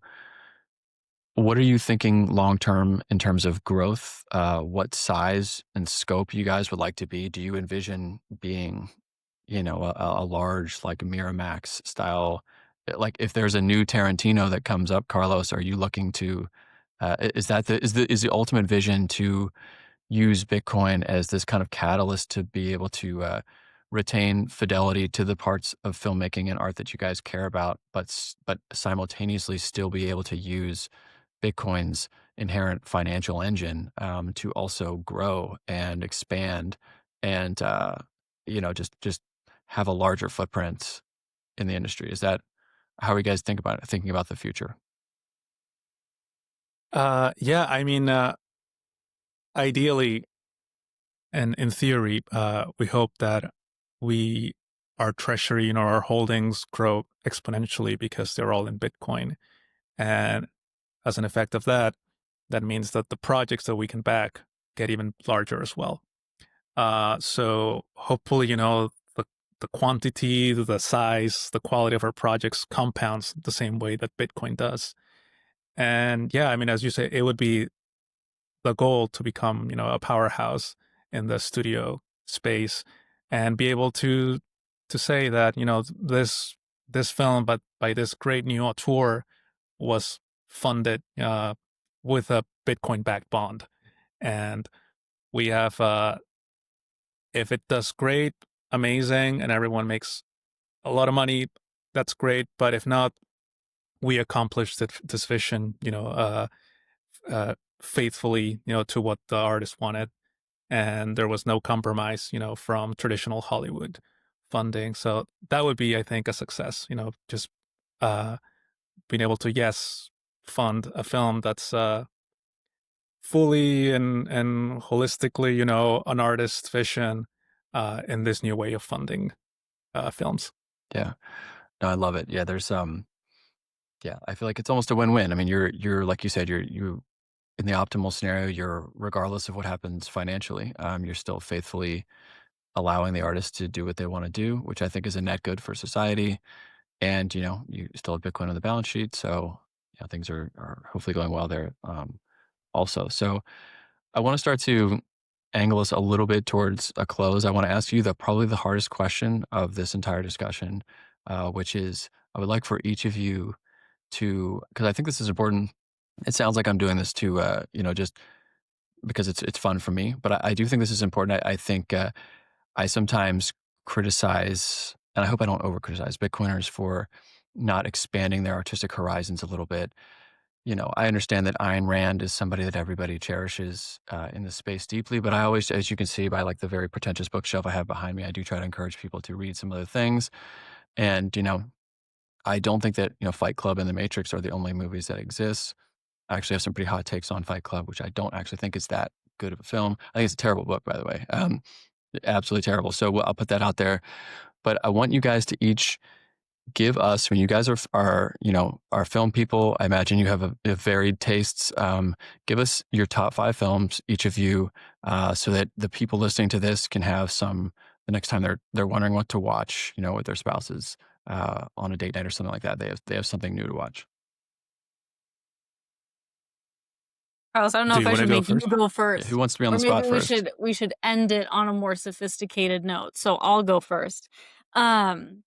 What are you thinking long term in terms of growth? What size and scope you guys would like to be? Do you envision being, a large like Miramax style? Like if there's a new Tarantino that comes up, Carlos, are you looking to? Is that the ultimate vision to use Bitcoin as this kind of catalyst to be able to retain fidelity to the parts of filmmaking and art that you guys care about, but simultaneously still be able to use Bitcoin's inherent financial engine to also grow and expand and just have a larger footprint in the industry. Is that how you guys thinking about the future? Yeah, I mean, ideally, and in theory, we hope that we our treasury, our holdings grow exponentially because they're all in Bitcoin, and as an effect of that, that means that the projects that we can back get even larger as well. So hopefully, the quantity, the size, the quality of our projects compounds the same way that Bitcoin does. And yeah, I mean, as you say, it would be the goal to become, a powerhouse in the studio space and be able to say that, this film, but by this great new auteur, was funded with a Bitcoin backed bond. And we have, if it does great, amazing, and everyone makes a lot of money, that's great. But if not, we accomplished this vision, faithfully, to what the artist wanted. And there was no compromise, from traditional Hollywood funding. So that would be, I think, a success, just uh, being able to, yes, fund a film that's fully and holistically, an artist's vision in this new way of funding films. Yeah, no, I love it. Yeah, yeah, I feel like it's almost a win-win. I mean, you're like you said, you in the optimal scenario, you're regardless of what happens financially, you're still faithfully allowing the artist to do what they want to do, which I think is a net good for society. And you still have Bitcoin on the balance sheet, so things are hopefully going well there. Also, so I want to start to angle us a little bit towards a close. I want to ask you probably the hardest question of this entire discussion, which is I would like for each of you to, because I think this is important. It sounds like I'm doing this to, just because it's fun for me, but I do think this is important. I think I sometimes criticize, and I hope I don't over criticize Bitcoiners for not expanding their artistic horizons a little bit. I understand that Ayn Rand is somebody that everybody cherishes in the space deeply, but I always, as you can see by like the very pretentious bookshelf I have behind me, I do try to encourage people to read some other things. And, I don't think that, Fight Club and The Matrix are the only movies that exist. I actually have some pretty hot takes on Fight Club, which I don't actually think is that good of a film. I think it's a terrible book, by the way. Absolutely terrible. So I'll put that out there. But I want you guys to each give us, when you guys are film people, I imagine you have a varied tastes. Give us your top 5 films, each of you, so that the people listening to this can have the next time they're wondering what to watch, with their spouses on a date night or something like that. They have something new to watch. Carlos, I don't know Do if you I want to should go make you first? go Yeah, first, who wants to be on or the maybe spot first? we should end it on a more sophisticated note. So I'll go first. Um,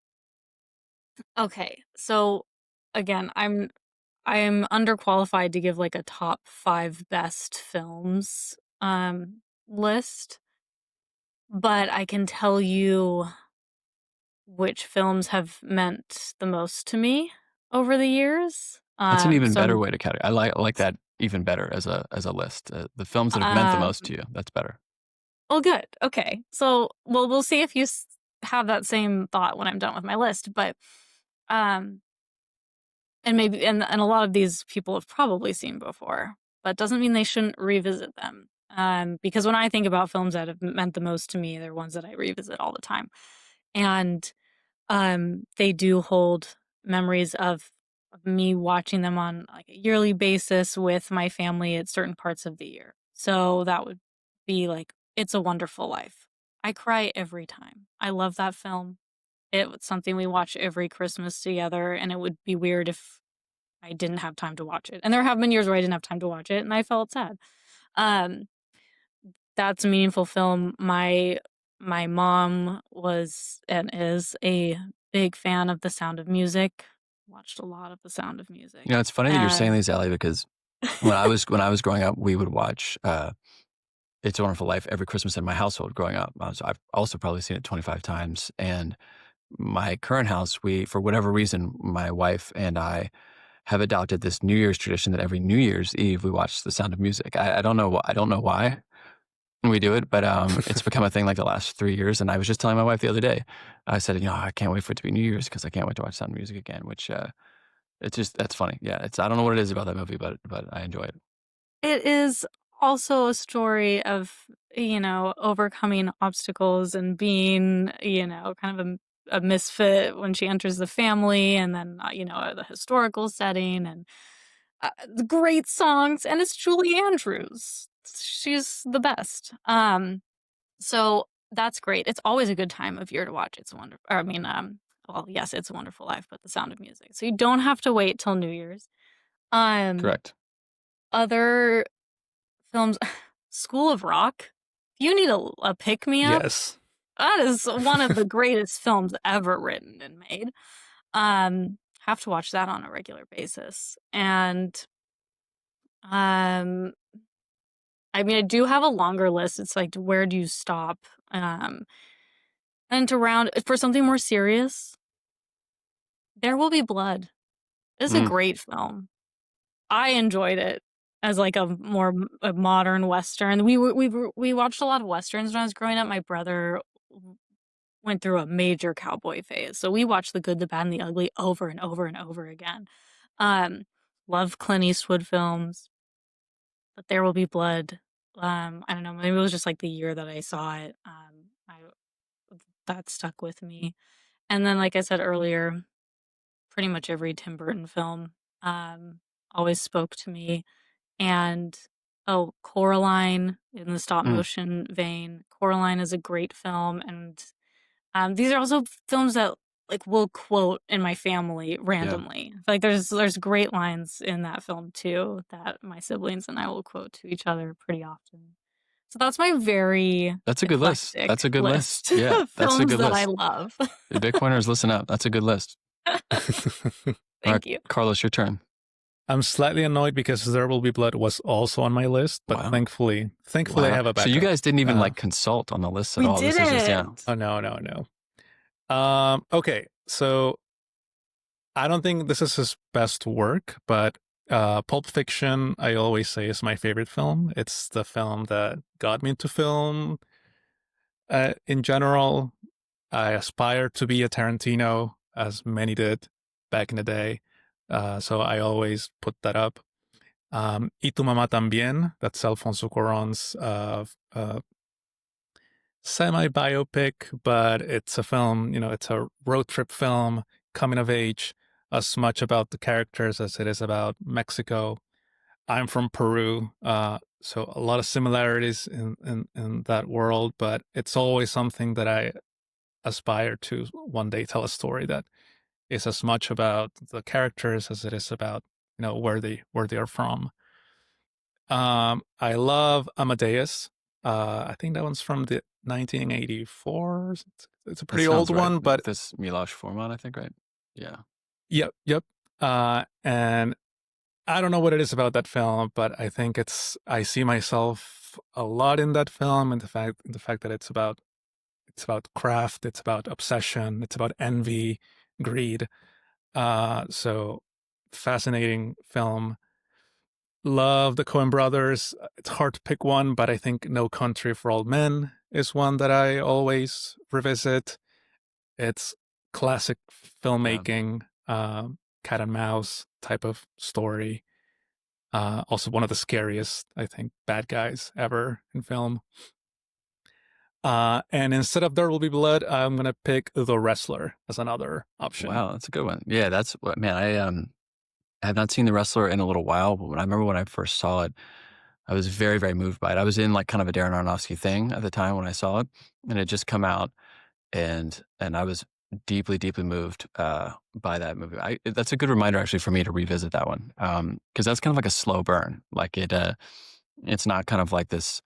okay. So again, I'm underqualified to give like a top 5 best films list, but I can tell you which films have meant the most to me over the years. That's an even So better way to categorize. I like that even better as a list. The films that have meant the um most to you. That's better. well, good. Okay. So, well, we'll see if have that same thought when I'm done with my list. But and maybe and a lot of these people have probably seen before, but doesn't mean they shouldn't revisit them. Because when I think about films that have meant the most to me, they're ones that I revisit all the time. And they do hold memories of me watching them on like a yearly basis with my family at certain parts of the year. So that would be like It's a Wonderful Life. I cry every time. I love that film. It was something we watch every Christmas together, and it would be weird if I didn't have time to watch it. And there have been years where I didn't have time to watch it, and I felt sad. Um, that's a meaningful film. My mom was and is a big fan of The Sound of Music. Watched a lot of The Sound of Music. It's funny that you're saying these, Allie, because when I was growing up, we would watch It's a Wonderful Life every Christmas in my household growing up. So I've also probably seen it 25 times. And my current house, for whatever reason, my wife and I have adopted this New Year's tradition that every New Year's Eve we watch The Sound of Music. I don't know. I don't know why we do it, but it's become a thing like the last 3 years. And I was just telling my wife the other day, I said, I can't wait for it to be New Year's because I can't wait to watch Sound of Music again. Which that's funny. Yeah, I don't know what it is about that movie, but I enjoy it. It is also a story of, overcoming obstacles and being, kind of a misfit when she enters the family, and then, the historical setting and the great songs. And it's Julie Andrews. She's the best. So that's great. It's always a good time of year to watch It's a Wonderful, well, yes, It's a Wonderful Life, but The Sound of Music. So you don't have to wait till New Year's. Correct. Other films, School of Rock. If you need a pick-me-up, Yes. that is one of the greatest films ever written and made. Have to watch that on a regular basis. And I do have a longer list. It's like, where do you stop? And to round for something more serious, There Will Be Blood. It's a great film. I enjoyed it as like a modern Western. We watched a lot of Westerns when I was growing up. My brother went through a major cowboy phase, so we watched The Good, the Bad, and the Ugly over and over and over again. Love Clint Eastwood films, but There Will Be Blood. I don't know, maybe it was just like the year that I saw it. That stuck with me. And then, like I said earlier, pretty much every Tim Burton film always spoke to me. And Coraline, in the stop motion vein. Coraline is a great film, and these are also films that like we'll quote in my family randomly. Like there's great lines in that film too that my siblings and I will quote to each other pretty often. So that's my very That's a good list. That's a good list. Yeah, of that's a films good that list. I love. The Bitcoiners, listen up. That's a good list. Thank you. Carlos, your turn. I'm slightly annoyed because There Will Be Blood was also on my list, but thankfully I have a backup. So you guys didn't even consult on the list at all. We didn't. This is just, Oh, no. Okay, so I don't think this is his best work, but Pulp Fiction, I always say, is my favorite film. It's the film that got me into film. In general, I aspire to be a Tarantino, as many did back in the day. So I always put that up. Y Tu Mamá También, that's Alfonso Cuarón's semi-biopic, but it's a film, it's a road trip film, coming of age, as much about the characters as it is about Mexico. I'm from Peru, so a lot of similarities in that world, but it's always something that I aspire to one day tell a story that is as much about the characters as it is about, where they are from. I love Amadeus. I think that one's from the 1984. It's a pretty old one, but this Milos Forman, I think, right? Yeah. Yep. And I don't know what it is about that film, but I think I see myself a lot in that film, and the fact that it's about craft, it's about obsession, it's about envy, greed. So fascinating film. Love the Coen brothers. It's hard to pick one, but I think No Country for Old Men is one that I always revisit. It's classic filmmaking, cat and mouse type of story. Also one of the scariest, I think, bad guys ever in film. And instead of There Will Be Blood, I'm gonna pick The Wrestler as another option. Wow, that's a good one. Yeah, that's what man, I have not seen The Wrestler in a little while, but I remember when I first saw it, I was very, very moved by it. I was in like kind of a Darren Aronofsky thing at the time when I saw it, and it had just come out, and I was deeply, deeply moved by that movie. That's a good reminder actually for me to revisit that one because that's kind of like a slow burn. Like it's not kind of like this.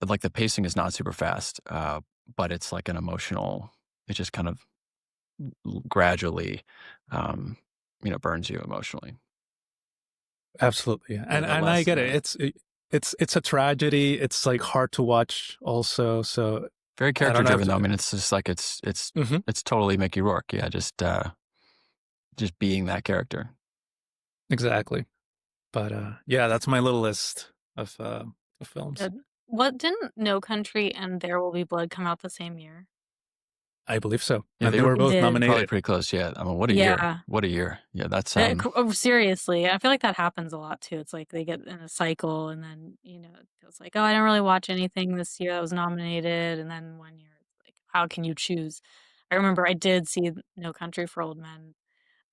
Like the pacing is not super fast, but it's like an emotional. It just kind of gradually, um, burns you emotionally. Absolutely, Yeah, and that and I last get it. It's a tragedy. It's like hard to watch also. So very I character don't have driven though. I to. mean, it's just like Mhm, it's totally Mickey Rourke. Yeah, just being that character. exactly. But yeah, that's my little list of films. Good. What didn't No Country and There Will Be Blood come out the same year? I believe so, Yeah, and they they were were It both did. probably nominated. pretty close. Yeah, I mean, what a year! Yeah. What a year! Yeah, that's Seriously, I feel like that happens a lot too. It's like they get in a cycle and then, it's like, "Oh, I didn't really watch anything this year that was nominated," and then one year it's like, "How can you choose?" I remember I did see No Country for Old Men.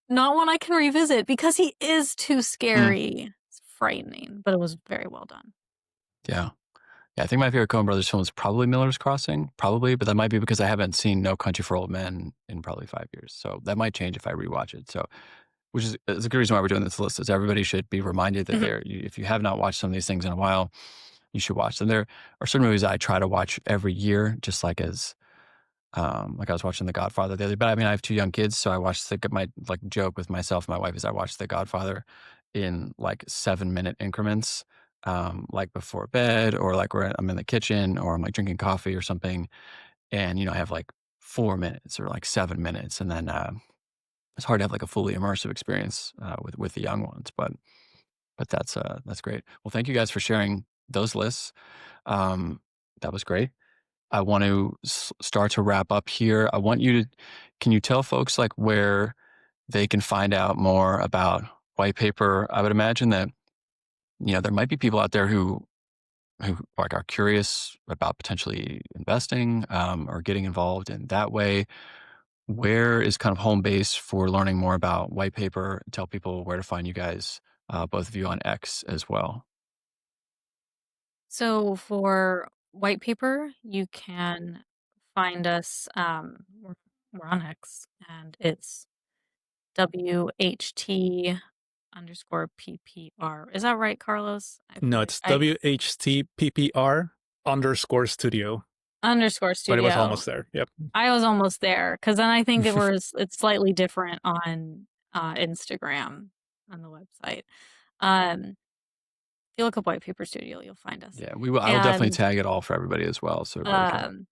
Not one I can revisit because he is too mm, scary. It's frightening, but it was very well done. yeah. Yeah, I think my favorite Coen Brothers film is probably Miller's Crossing, probably, but that might be because I haven't seen No Country for Old Men in probably 5 years. So that might change if I rewatch it. So, which is a good reason why we're doing this list. Is everybody should be reminded that Mhm. if you have not watched some of these things in a while, you should watch them. There are certain movies I try to watch every year, just like I was watching The Godfather the other. But I mean, I have two young kids, so I watched my like joke with myself and my wife is I watched The Godfather in like 7 minute increments, like before bed or like where I'm in the kitchen or I'm like drinking coffee or something, and I have like 4 minutes or like 7 minutes, and then it's hard to have like a fully immersive experience with the young ones, but that's great. Well, thank you guys for sharing those lists. Um, that was great. I want to start to wrap up here. Can you tell folks like where they can find out more about white paper? I would imagine that, there might be people out there who like are curious about potentially investing, or getting involved in that way. Where is kind of home base for learning more about white paper? Tell people where to find you guys, both of you on X as well. So for white paper, you can find us. We're on X, and it's WHT underscore PPR. Is that right, Carlos? I feel No, like it's I WHTPPR underscore studio, underscore but it was studio. almost there. Yep. I was almost there because then I think it's slightly different on Instagram on the website. If you look up White Paper Studio, you'll find us. Yeah, we will. I will definitely And tag it all for everybody as well, so everybody can. um,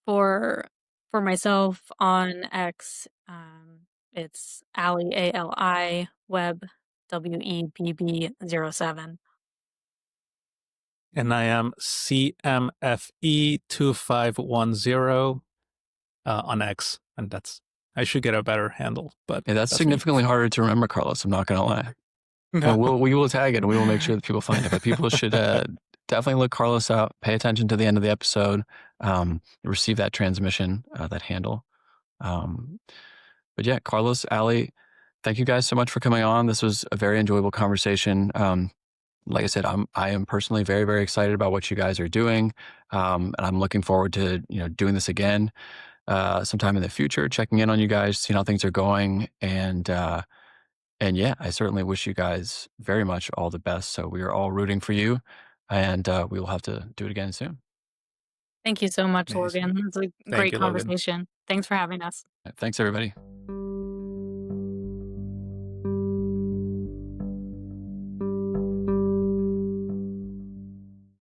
for myself on X, it's Ali Ali Webb WEBB07. And I am CMFE2510 on X, and I should get a better handle, but Yeah, that's that's me. significantly harder to remember, Carlos. I'm not gonna lie. No. Well, we will tag it and we will make sure that people find it. But people should definitely look Carlos out. Pay attention to the end of the episode. Receive that transmission, that handle. Um, but yeah, Carlos, Ali, thank you guys so much for coming on. This was a very enjoyable conversation. Like I said, I am personally very, very excited about what you guys are doing, and I'm looking forward to doing this again sometime in the future. Checking in on you guys, seeing how things are going, and yeah, I certainly wish you guys very much all the best. So we are all rooting for you, and we will have to do it again soon. Thank you so much, Amazing. Logan. It's a Thank great you, Logan. conversation. Thanks for having us. Thanks, everybody.